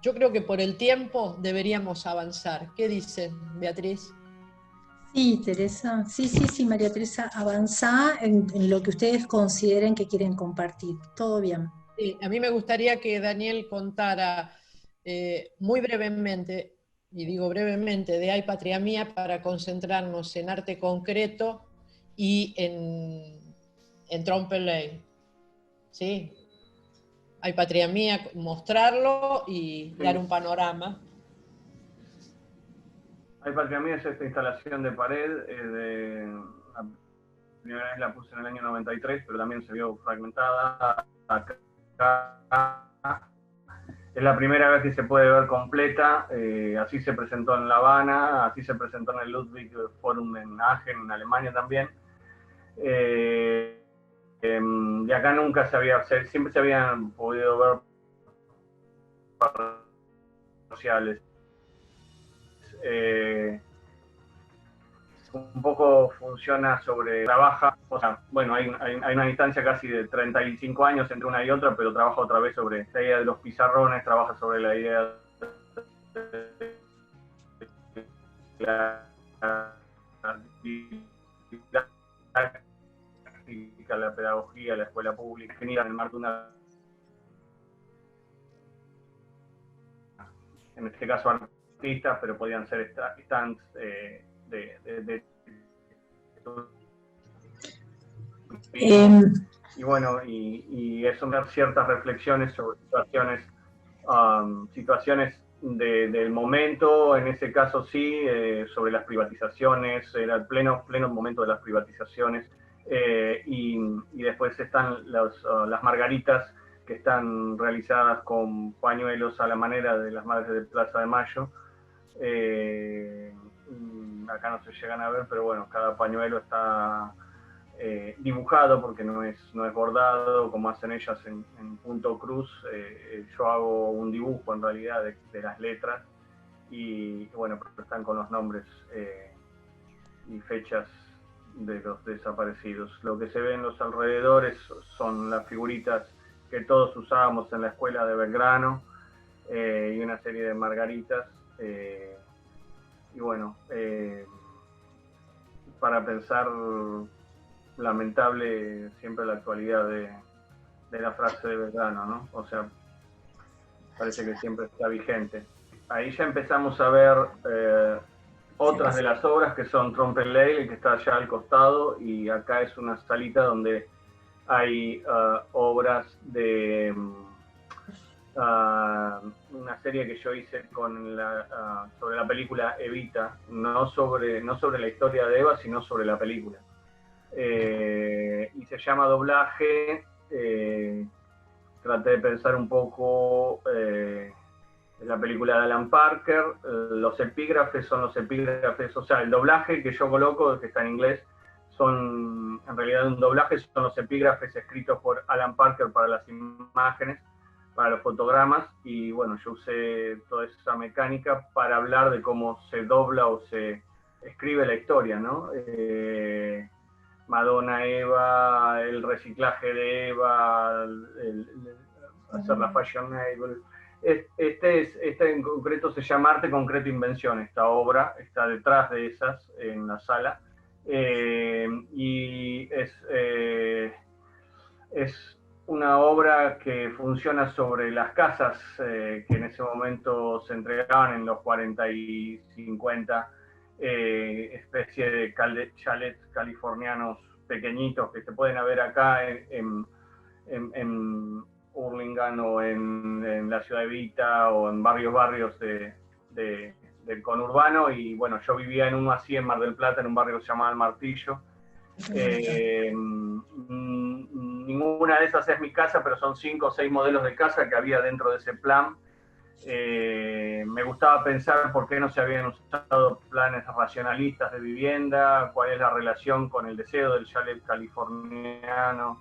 Yo creo que por el tiempo deberíamos avanzar. ¿Qué dicen, Beatriz? Sí, Teresa. Sí, María Teresa, avanzá en lo que ustedes consideren que quieren compartir. Todo bien. Sí, a mí me gustaría que Daniel contara muy brevemente, y digo brevemente, de Ay Patria Mía para concentrarnos en arte concreto y en Trompe-l'œil. Sí. Hay Patria Mía, mostrarlo y Sí. dar un panorama. Hay Patria Mía es esta instalación de pared, la primera vez la puse en el año 93, pero también se vio fragmentada. Acá es la primera vez que se puede ver completa, así se presentó en La Habana, así se presentó en el Ludwig Forum en Aachen, en Alemania también. De acá nunca siempre se habían podido ver sociales. Un poco funciona trabaja, o sea, bueno, hay una distancia casi de 35 años entre una y otra, pero trabaja otra vez sobre la idea de los pizarrones, trabaja sobre la idea de la pedagogía, la escuela pública, en el marco de una, en este caso artistas, pero podían ser stands y bueno, y eso me da ciertas reflexiones sobre situaciones del momento, en ese caso sí, sobre las privatizaciones, era el pleno momento de las privatizaciones, y después están las margaritas que están realizadas con pañuelos a la manera de las madres de Plaza de Mayo. Acá no se llegan a ver, pero bueno, cada pañuelo está dibujado porque no es bordado como hacen ellas en punto cruz. Yo hago un dibujo en realidad de las letras y bueno, están con los nombres y fechas de los desaparecidos. Lo que se ve en los alrededores son las figuritas que todos usábamos en la escuela de Belgrano, y una serie de margaritas, y bueno, para pensar lamentable siempre la actualidad de la frase de Belgrano, ¿no? O sea, parece que siempre está vigente. Ahí ya empezamos a ver otras de las obras que son Trompe-l'œil, que está allá al costado, y acá es una salita donde hay obras de una serie que yo hice sobre la película Evita, no sobre la historia de Eva, sino sobre la película. Y se llama Doblaje. Traté de pensar un poco en la película de Alan Parker. Los epígrafes son los epígrafes, o sea, el doblaje que yo coloco, que está en inglés, son en realidad un doblaje, son los epígrafes escritos por Alan Parker para las imágenes, para los fotogramas, y bueno, yo usé toda esa mecánica para hablar de cómo se dobla o se escribe la historia, ¿no? Madonna, Eva, el reciclaje de Eva, hacer la fashionable. Este en concreto se llama Arte Concreto Invención, esta obra está detrás de esas en la sala, y es una obra que funciona sobre las casas que en ese momento se entregaban en los 40 y 50, especie de chalets californianos pequeñitos que se pueden ver acá en Hurlingham o en la ciudad de Evita o en barrios del conurbano. Y bueno, yo vivía en uno así en Mar del Plata, en un barrio que se llamaba El Martillo. Ninguna de esas es mi casa, pero son 5 o 6 modelos de casa que había dentro de ese plan. Me gustaba pensar por qué no se habían usado planes racionalistas de vivienda, cuál es la relación con el deseo del chalet californiano.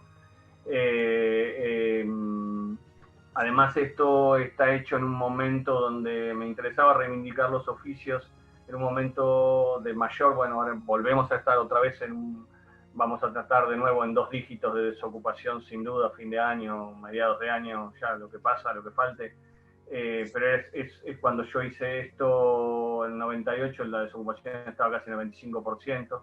Además, esto está hecho en un momento donde me interesaba reivindicar los oficios, en un momento de mayor, bueno, ahora volvemos a estar otra vez vamos a tratar de nuevo en 2 dígitos de desocupación, sin duda, fin de año, mediados de año, ya lo que pasa, lo que falte. Pero es cuando yo hice esto en 98, la desocupación estaba casi en el 25%,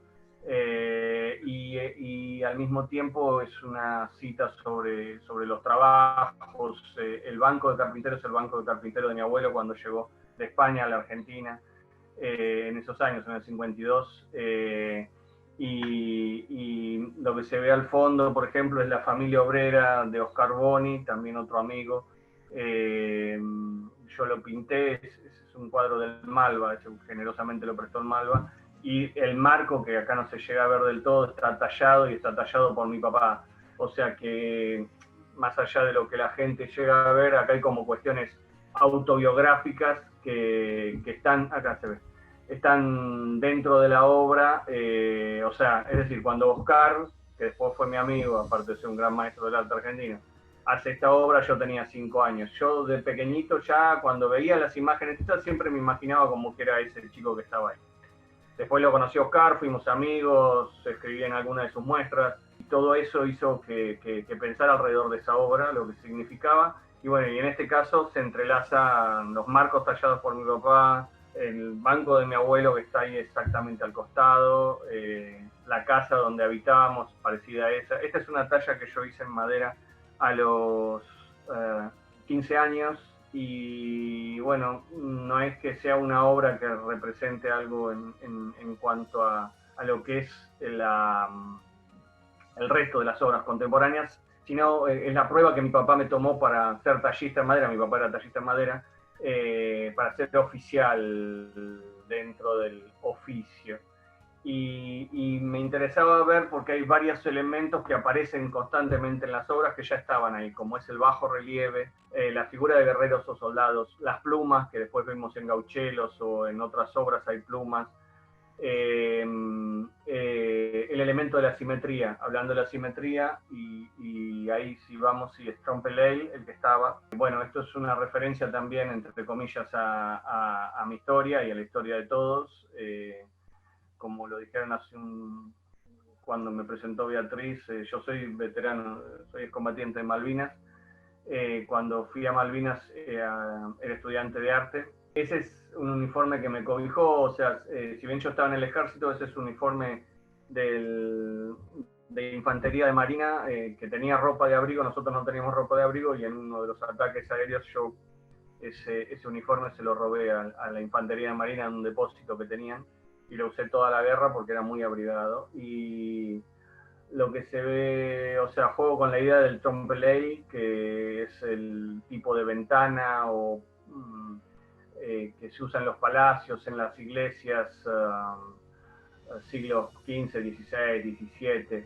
y al mismo tiempo es una cita sobre los trabajos. El banco de carpinteros es el banco de carpinteros de mi abuelo cuando llegó de España a la Argentina, en esos años, en el 52, y lo que se ve al fondo, por ejemplo, es La familia obrera de Oscar Boni, también otro amigo. Yo lo pinté, es un cuadro del Malva, generosamente lo prestó el Malva, y el marco, que acá no se llega a ver del todo, está tallado, y está tallado por mi papá. O sea que, más allá de lo que la gente llega a ver, acá hay como cuestiones autobiográficas que están, acá se ve, están dentro de la obra. O sea, es decir, cuando Oscar, que después fue mi amigo, aparte de ser un gran maestro del arte argentino, hace esta obra, yo tenía 5 años. Yo de pequeñito ya, cuando veía las imágenes, siempre me imaginaba como que era ese chico que estaba ahí. Después lo conocí a Oscar, fuimos amigos, escribí en alguna de sus muestras, y todo eso hizo que pensara alrededor de esa obra, lo que significaba. Y bueno, y en este caso se entrelazan los marcos tallados por mi papá, el banco de mi abuelo que está ahí exactamente al costado, la casa donde habitábamos parecida a esa. Esta es una talla que yo hice en madera a los 15 años, y bueno, no es que sea una obra que represente algo en cuanto a lo que es el resto de las obras contemporáneas, sino es la prueba que mi papá me tomó para ser tallista en madera. Mi papá era tallista en madera, para ser oficial dentro del oficio. Y me interesaba ver, porque hay varios elementos que aparecen constantemente en las obras que ya estaban ahí, como es el bajo relieve, la figura de guerreros o soldados, las plumas, que después vemos en Gauchelos o en otras obras hay plumas, el elemento de la simetría, hablando de la simetría, y ahí si vamos, si es Trompeley el que estaba. Bueno, esto es una referencia también, entre comillas, a mi historia y a la historia de todos. Como lo dijeron cuando me presentó Beatriz, yo soy veterano, soy excombatiente de Malvinas. Cuando fui a Malvinas era estudiante de arte. Ese es un uniforme que me cobijó, o sea, si bien yo estaba en el ejército, ese es un uniforme de infantería de marina, que tenía ropa de abrigo. Nosotros no teníamos ropa de abrigo, y en uno de los ataques aéreos yo ese uniforme se lo robé a la infantería de marina en un depósito que tenían, y lo usé toda la guerra porque era muy abrigado. Y lo que se ve, o sea, juego con la idea del Trompeley, que es el tipo de ventana que se usa en los palacios, en las iglesias, siglos XV, XVI, XVII,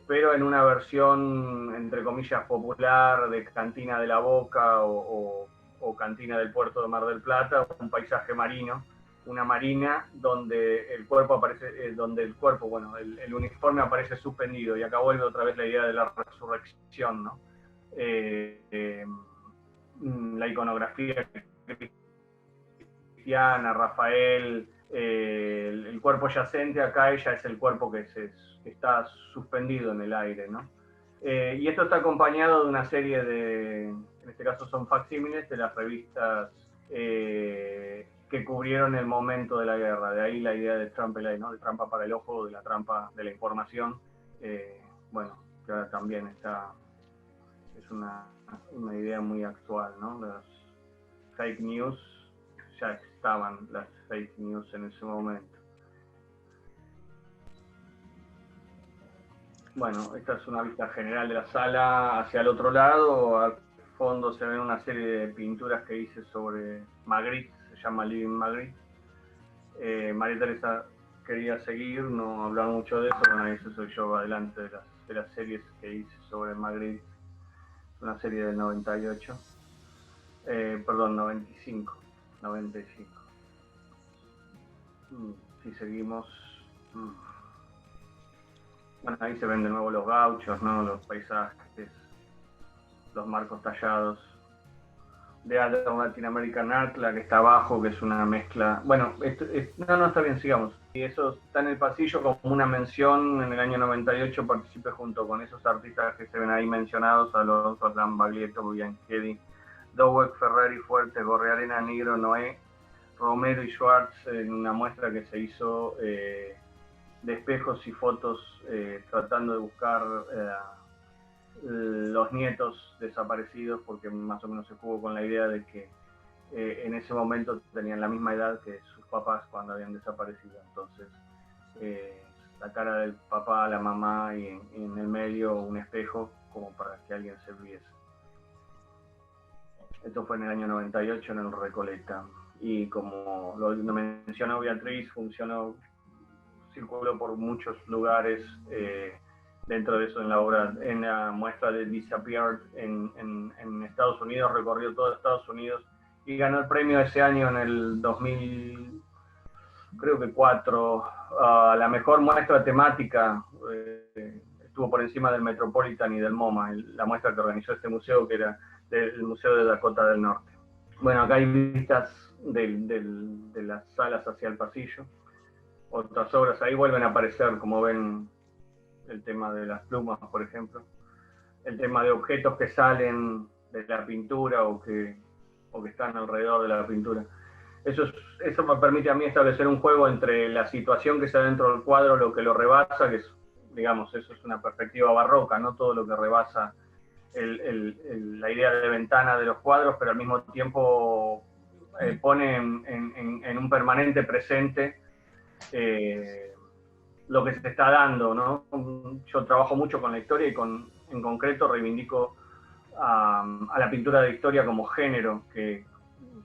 pero en una versión, entre comillas, popular, de cantina de la Boca o cantina del puerto de Mar del Plata, un paisaje marino, una marina donde el cuerpo aparece, bueno, el uniforme aparece suspendido, y acá vuelve otra vez la idea de la resurrección, ¿no? La iconografía cristiana, Rafael, el cuerpo yacente, acá ella es el cuerpo que está suspendido en el aire, ¿no? Y esto está acompañado de una serie en este caso son facsímiles de las revistas que cubrieron el momento de la guerra. De ahí la idea de Trompeley, ¿no? De trampa para el ojo, de la trampa de la información. Bueno, que ahora también es una idea muy actual, ¿no? Las fake news, ya estaban las fake news en ese momento. Bueno, esta es una vista general de la sala. Hacia el otro lado, al fondo, se ven una serie de pinturas que hice sobre Magritte, se llama Living Magritte. María Teresa quería seguir, no hablar mucho de eso, bueno, eso soy yo adelante de las series que hice sobre Magritte. Es una serie del 98, perdón, 95. Si seguimos, bueno, ahí se ven de nuevo los gauchos, ¿no? Los paisajes, los marcos tallados de Latin American Art, la que está abajo, que es una mezcla. Bueno, no, está bien, sigamos. Y eso está en el pasillo como una mención. En el año 98 participé junto con esos artistas que se ven ahí mencionados: Alonso, Aslan, Baglietto, Bianchetti, Dowek, Ferrari, Fuertes, Gorrearena, Negro, Noé, Romero y Schwartz, en una muestra que se hizo de espejos y fotos, tratando de buscar los nietos desaparecidos, porque más o menos se jugó con la idea de que en ese momento tenían la misma edad que sus papás cuando habían desaparecido. Entonces la cara del papá, la mamá y en el medio un espejo como para que alguien se viese. Esto fue en el año 98 en el Recoleta. Y como lo mencionó Beatriz, circuló por muchos lugares, dentro de eso en la obra, en la muestra de Disappeared en Estados Unidos, recorrió todo Estados Unidos y ganó el premio ese año en el 2004, la mejor muestra temática. Estuvo por encima del Metropolitan y del MoMA, la muestra que organizó este museo, que era del Museo de Dakota del Norte. Bueno, acá hay vistas de las salas hacia el pasillo. Otras obras ahí vuelven a aparecer, como ven, el tema de las plumas, por ejemplo. El tema de objetos que salen de la pintura o que están alrededor de la pintura. Eso me permite a mí establecer un juego entre la situación que está dentro del cuadro, lo que lo rebasa, que es, digamos, eso es una perspectiva barroca, no todo lo que rebasa la idea de ventana de los cuadros, pero al mismo tiempo pone en un permanente presente lo que se está dando, ¿no? Yo trabajo mucho con la historia y en concreto reivindico a la pintura de historia como género, que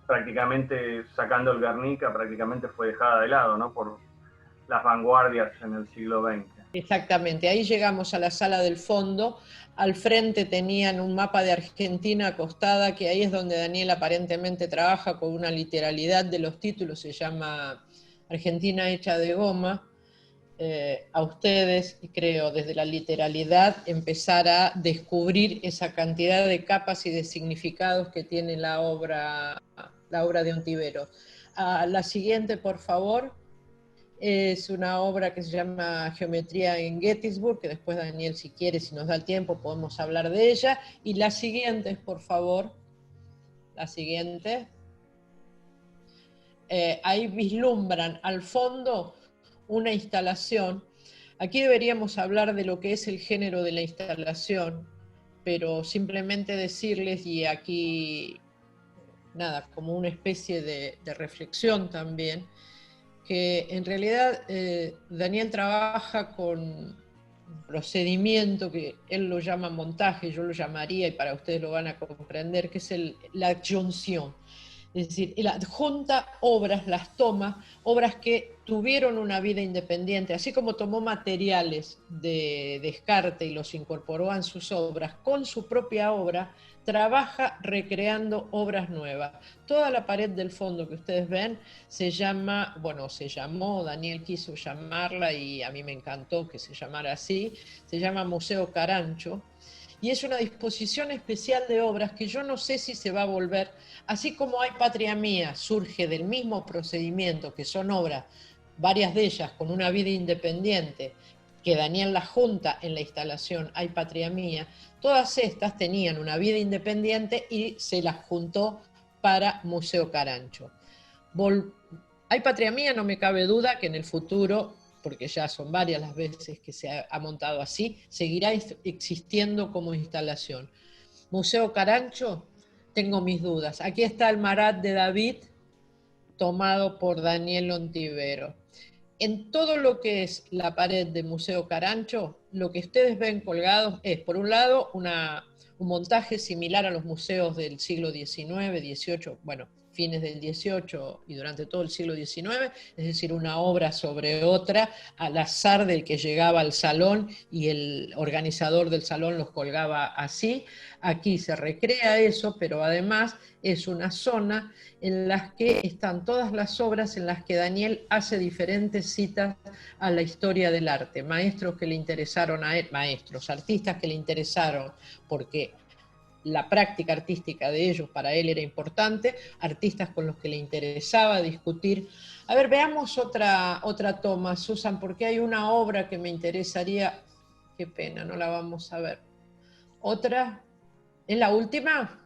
prácticamente, sacando el Guernica, prácticamente fue dejada de lado, ¿no? Por las vanguardias en el siglo XX. Exactamente, ahí llegamos a la sala del fondo. Al frente tenían un mapa de Argentina acostada, que ahí es donde Daniel aparentemente trabaja con una literalidad de los títulos, se llama Argentina hecha de goma. A ustedes, creo, desde la literalidad, empezar a descubrir esa cantidad de capas y de significados que tiene la obra de Ontiveros. La siguiente, por favor. Es una obra que se llama Geometría en Gettysburg, que después Daniel, si quiere, si nos da el tiempo, podemos hablar de ella. Y la siguiente, por favor. La siguiente. Ahí vislumbran al fondo una instalación. Aquí deberíamos hablar de lo que es el género de la instalación, pero simplemente decirles, y aquí, nada, como una especie de reflexión también, que en realidad Daniel trabaja con un procedimiento que él lo llama montaje, yo lo llamaría, y para ustedes lo van a comprender, que es la adjunción. Es decir, él adjunta obras, las toma, obras que tuvieron una vida independiente, así como tomó materiales de Descartes y los incorporó en sus obras, con su propia obra, trabaja recreando obras nuevas. Toda la pared del fondo que ustedes ven se llamó, Daniel quiso llamarla y a mí me encantó que se llamara así, se llama Museo Carancho, y es una disposición especial de obras que yo no sé si se va a volver, así como hay Patria Mía, surge del mismo procedimiento, que son obras, varias de ellas con una vida independiente, que Daniel las junta en la instalación Hay Patria Mía, todas estas tenían una vida independiente y se las juntó para Museo Carancho. Hay Patria Mía, no me cabe duda que en el futuro, porque ya son varias las veces que se ha montado así, seguirá existiendo como instalación. Museo Carancho, tengo mis dudas. Aquí está el Marat de David, tomado por Daniel Ontiveros. En todo lo que es la pared de Museo Carancho, lo que ustedes ven colgados es, por un lado, un montaje similar a los museos del siglo XIX, XVIII, bueno, fines del XVIII y durante todo el siglo XIX, es decir, una obra sobre otra, al azar del que llegaba al salón y el organizador del salón los colgaba así. Aquí se recrea eso, pero además es una zona en la que están todas las obras en las que Daniel hace diferentes citas a la historia del arte, maestros que le interesaron a él, artistas que le interesaron porque la práctica artística de ellos para él era importante, artistas con los que le interesaba discutir. A ver, veamos otra toma, Susan, porque hay una obra que me interesaría, qué pena, no la vamos a ver. Otra, ¿es la última?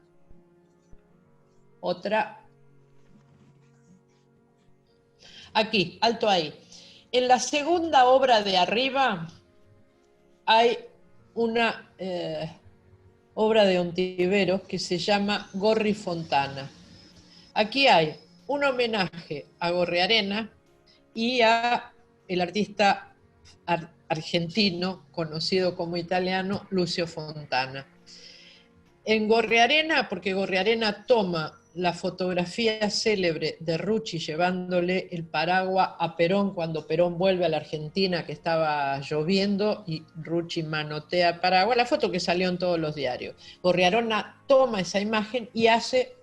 Otra. Aquí, alto ahí. En la segunda obra de arriba hay una obra de Ontiveros que se llama Gorri Fontana. Aquí hay un homenaje a Gorriarena y a el artista argentino, conocido como italiano, Lucio Fontana. En Gorriarena, porque Gorriarena toma la fotografía célebre de Rucci llevándole el paraguas a Perón cuando Perón vuelve a la Argentina, que estaba lloviendo, y Rucci manotea el paraguas, la foto que salió en todos los diarios. Gorriarena toma esa imagen y hace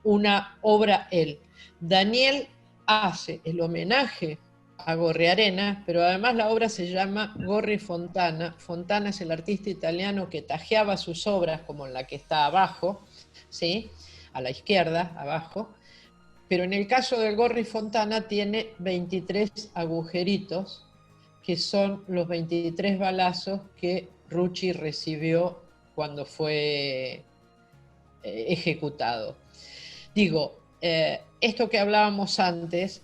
una obra él. Daniel hace el homenaje a Gorriarena, pero además la obra se llama Gorri Fontana. Fontana es el artista italiano que tajeaba sus obras, como la que está abajo, ¿sí?, a la izquierda, abajo, pero en el caso del Gorri Fontana tiene 23 agujeritos, que son los 23 balazos que Rucci recibió cuando fue ejecutado. Digo, esto que hablábamos antes,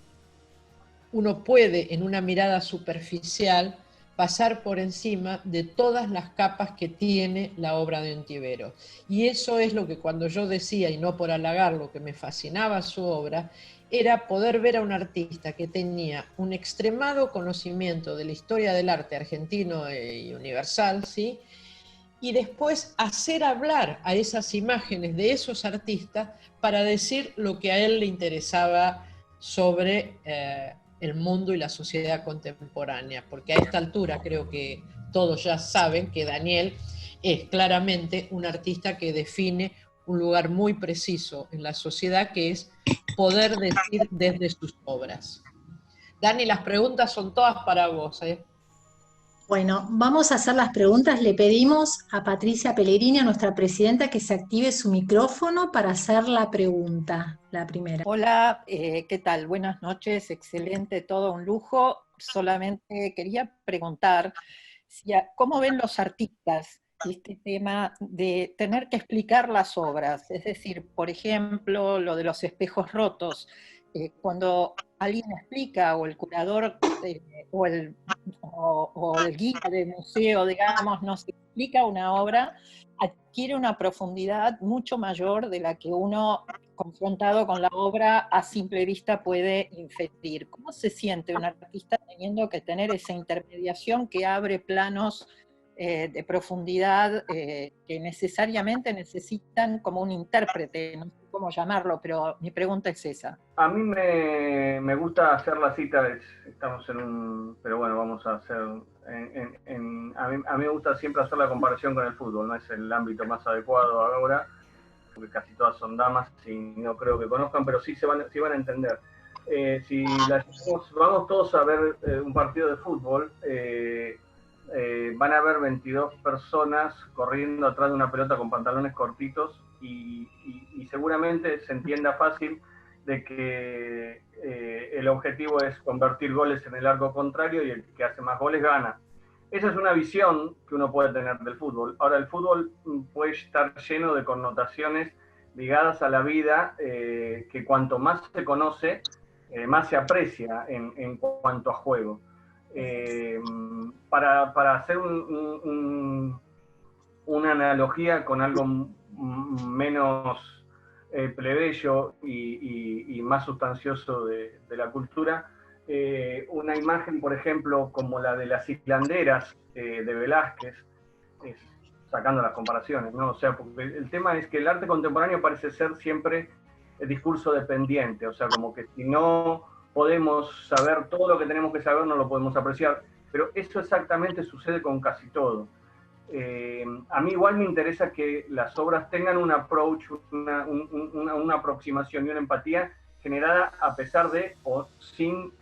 uno puede en una mirada superficial pasar por encima de todas las capas que tiene la obra de Ontiveros. Y eso es lo que cuando yo decía, y no por halagarlo, que me fascinaba su obra, era poder ver a un artista que tenía un extremado conocimiento de la historia del arte argentino y universal, ¿sí?, y después hacer hablar a esas imágenes de esos artistas para decir lo que a él le interesaba sobre el mundo y la sociedad contemporánea, porque a esta altura creo que todos ya saben que Daniel es claramente un artista que define un lugar muy preciso en la sociedad, que es poder decir desde sus obras. Dani, las preguntas son todas para vos, ¿eh? Bueno, vamos a hacer las preguntas. Le pedimos a Patricia Pellegrini, a nuestra presidenta, que se active su micrófono para hacer la pregunta, la primera. Hola, ¿qué tal? Buenas noches, excelente, todo un lujo. Solamente quería preguntar cómo ven los artistas este tema de tener que explicar las obras. Es decir, por ejemplo, lo de los espejos rotos. Cuando alguien explica, o el curador o el guía de museo, digamos, nos explica una obra, adquiere una profundidad mucho mayor de la que uno, confrontado con la obra, a simple vista puede inferir. ¿Cómo se siente un artista teniendo que tener esa intermediación que abre planos de profundidad que necesariamente necesitan como un intérprete? No sé cómo llamarlo, pero mi pregunta es esa. A mí me gusta hacer la cita, estamos en un... pero bueno, vamos a hacer... a mí me gusta siempre hacer la comparación con el fútbol, no es el ámbito más adecuado ahora, porque casi todas son damas y no creo que conozcan, pero sí van a entender. Si vamos todos a ver un partido de fútbol, van a haber 22 personas corriendo atrás de una pelota con pantalones cortitos y seguramente se entienda fácil de que el objetivo es convertir goles en el arco contrario y el que hace más goles gana. Esa es una visión que uno puede tener del fútbol. Ahora, el fútbol puede estar lleno de connotaciones ligadas a la vida que cuanto más se conoce, más se aprecia en cuanto a juego. Para hacer una analogía con algo menos plebeyo y más sustancioso de la cultura, una imagen, por ejemplo, como la de las hilanderas de Velázquez, sacando las comparaciones, ¿no? O sea, porque el tema es que el arte contemporáneo parece ser siempre el discurso dependiente, o sea, como que si no podemos saber todo lo que tenemos que saber, no lo podemos apreciar, pero eso exactamente sucede con casi todo. A mí igual me interesa que las obras tengan un approach, una aproximación y una empatía generada a pesar de o sin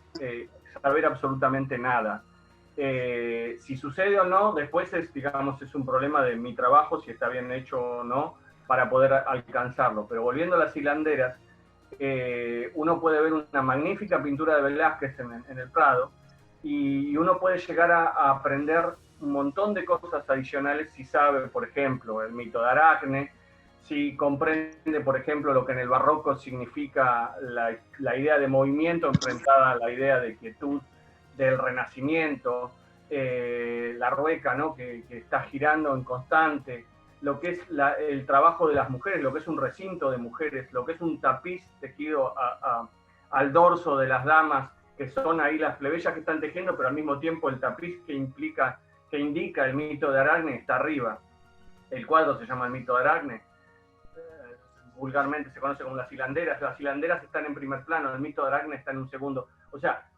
saber absolutamente nada. Si sucede o no, después es un problema de mi trabajo, si está bien hecho o no, para poder alcanzarlo. Pero volviendo a las hilanderas, uno puede ver una magnífica pintura de Velázquez en el Prado y uno puede llegar a aprender un montón de cosas adicionales si sabe, por ejemplo, el mito de Aracne, si comprende, por ejemplo, lo que en el barroco significa la idea de movimiento enfrentada a la idea de quietud del Renacimiento, la rueca, ¿no?, que está girando en constante, lo que es el trabajo de las mujeres, lo que es un recinto de mujeres, lo que es un tapiz tejido al dorso de las damas que son ahí las plebeyas que están tejiendo, pero al mismo tiempo el tapiz que indica el mito de Aracne está arriba. El cuadro se llama el mito de Aracne. Vulgarmente se conoce como las hilanderas. Las hilanderas están en primer plano, el mito de Aracne está en un segundo. O sea,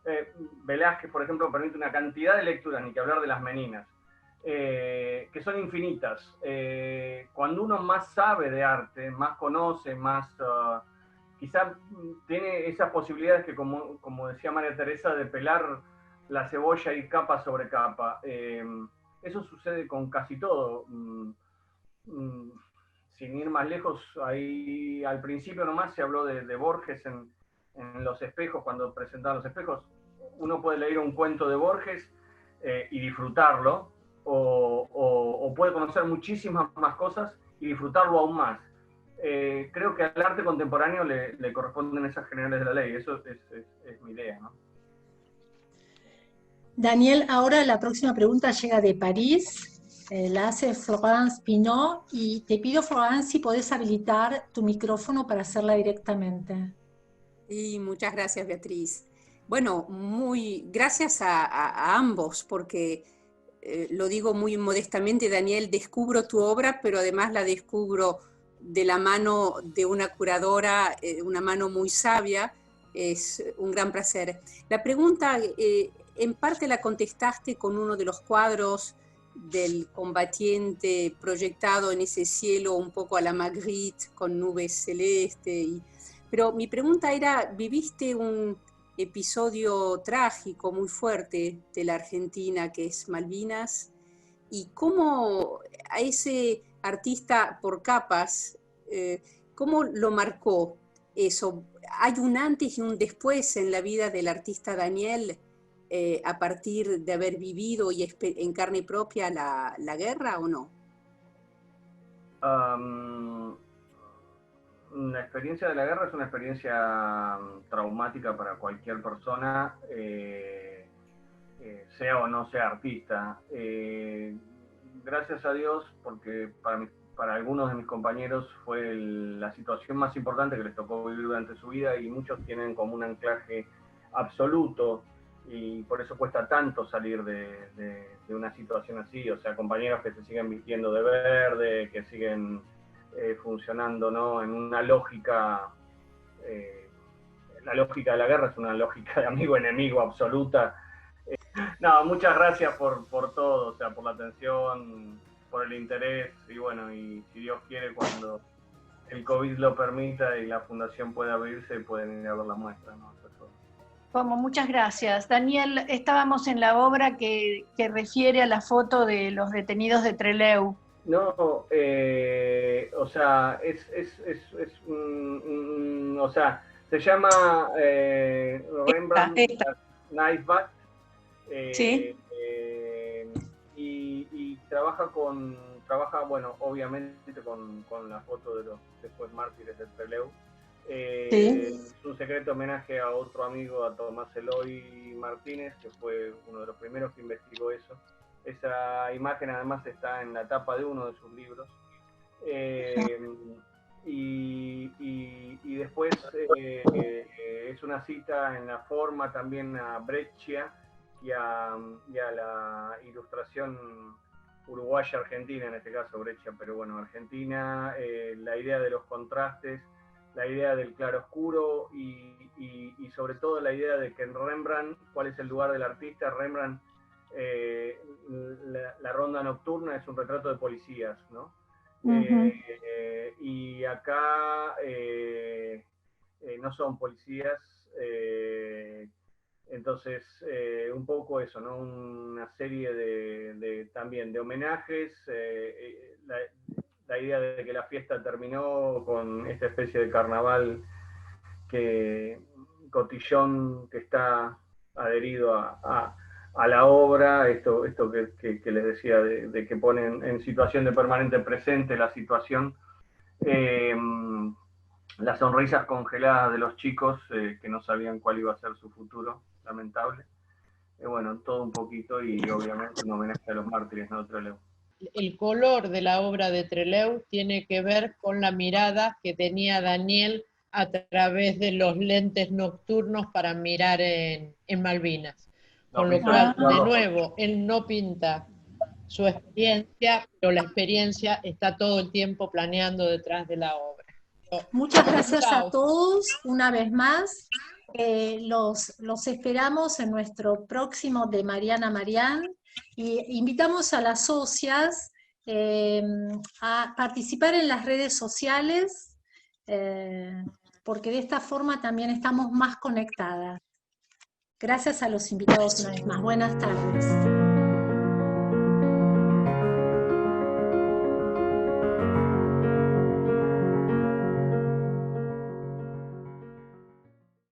Velázquez, por ejemplo, permite una cantidad de lecturas, ni que hablar de las meninas, que son infinitas. Cuando uno más sabe de arte, más conoce, más quizá tiene esas posibilidades que, como decía María Teresa, de pelar la cebolla y capa sobre capa. Eso sucede con casi todo. Sin ir más lejos, ahí al principio nomás se habló de Borges en Los Espejos, cuando presentaban Los Espejos. Uno puede leer un cuento de Borges y disfrutarlo, o puede conocer muchísimas más cosas y disfrutarlo aún más. Creo que al arte contemporáneo le corresponden esas generales de la ley, eso es mi idea, ¿no? Daniel, ahora la próxima pregunta llega de París. La hace Florence Pinot y te pido, Florence, si podés habilitar tu micrófono para hacerla directamente. Y muchas gracias, Beatriz. Bueno, gracias a ambos, porque lo digo muy modestamente, Daniel, descubro tu obra, pero además la descubro de la mano de una curadora, una mano muy sabia. Es un gran placer. La pregunta, en parte la contestaste con uno de los cuadros del combatiente proyectado en ese cielo un poco a la Magritte, con nubes celestes. Pero mi pregunta era, ¿viviste un episodio trágico muy fuerte de la Argentina, que es Malvinas? ¿Y cómo a ese artista por capas, cómo lo marcó eso? ¿Hay un antes y un después en la vida del artista Daniel a partir de haber vivido y en carne propia la guerra o no? La experiencia de la guerra es una experiencia traumática para cualquier persona, sea o no sea artista. Gracias a Dios, porque para algunos de mis compañeros fue la situación más importante que les tocó vivir durante su vida, y muchos tienen como un anclaje absoluto, y por eso cuesta tanto salir de una situación así. O sea, compañeros que se siguen vistiendo de verde, que siguen funcionando, ¿no?, en una lógica. La lógica de la guerra es una lógica de amigo-enemigo absoluta. No, muchas gracias por todo, o sea, por la atención, por el interés, y bueno, y si Dios quiere, cuando el COVID lo permita y la fundación pueda abrirse, pueden ir a ver la muestra, ¿no? Como muchas gracias. Daniel, estábamos en la obra que refiere a la foto de los detenidos de Trelew. No, o sea, o sea, se llama Rembrandt Nijbak, ¿sí? Y trabaja, bueno, obviamente con la foto de los después mártires de Trelew. ¿Sí? Es un secreto homenaje a otro amigo, a Tomás Eloy Martínez, que fue uno de los primeros que investigó eso. Esa imagen además está en la tapa de uno de sus libros. Y después es una cita en la forma también a Breccia y a la ilustración uruguaya-argentina, en este caso Breccia, pero bueno, Argentina, la idea de los contrastes, la idea del claro-oscuro y sobre todo la idea de que en Rembrandt, ¿cuál es el lugar del artista? Rembrandt, la ronda nocturna es un retrato de policías, ¿no? Y acá no son policías, entonces un poco eso, ¿no? Una serie también de homenajes, la idea de que la fiesta terminó con esta especie de carnaval cotillón que está adherido a la obra, esto que les decía, de que ponen en situación de permanente presente la situación, las sonrisas congeladas de los chicos que no sabían cuál iba a ser su futuro, lamentable. Bueno, todo un poquito, y obviamente un homenaje a los mártires, ¿no?, de Trelew. El color de la obra de Trelew tiene que ver con la mirada que tenía Daniel a través de los lentes nocturnos para mirar en Malvinas. Con lo cual, de nuevo, él no pinta su experiencia, pero la experiencia está todo el tiempo planeando detrás de la obra. Muchas gracias a todos una vez más. Los esperamos en nuestro próximo de Mariana Marián y invitamos a las socias a participar en las redes sociales porque de esta forma también estamos más conectadas. Gracias a los invitados una vez más. Buenas tardes.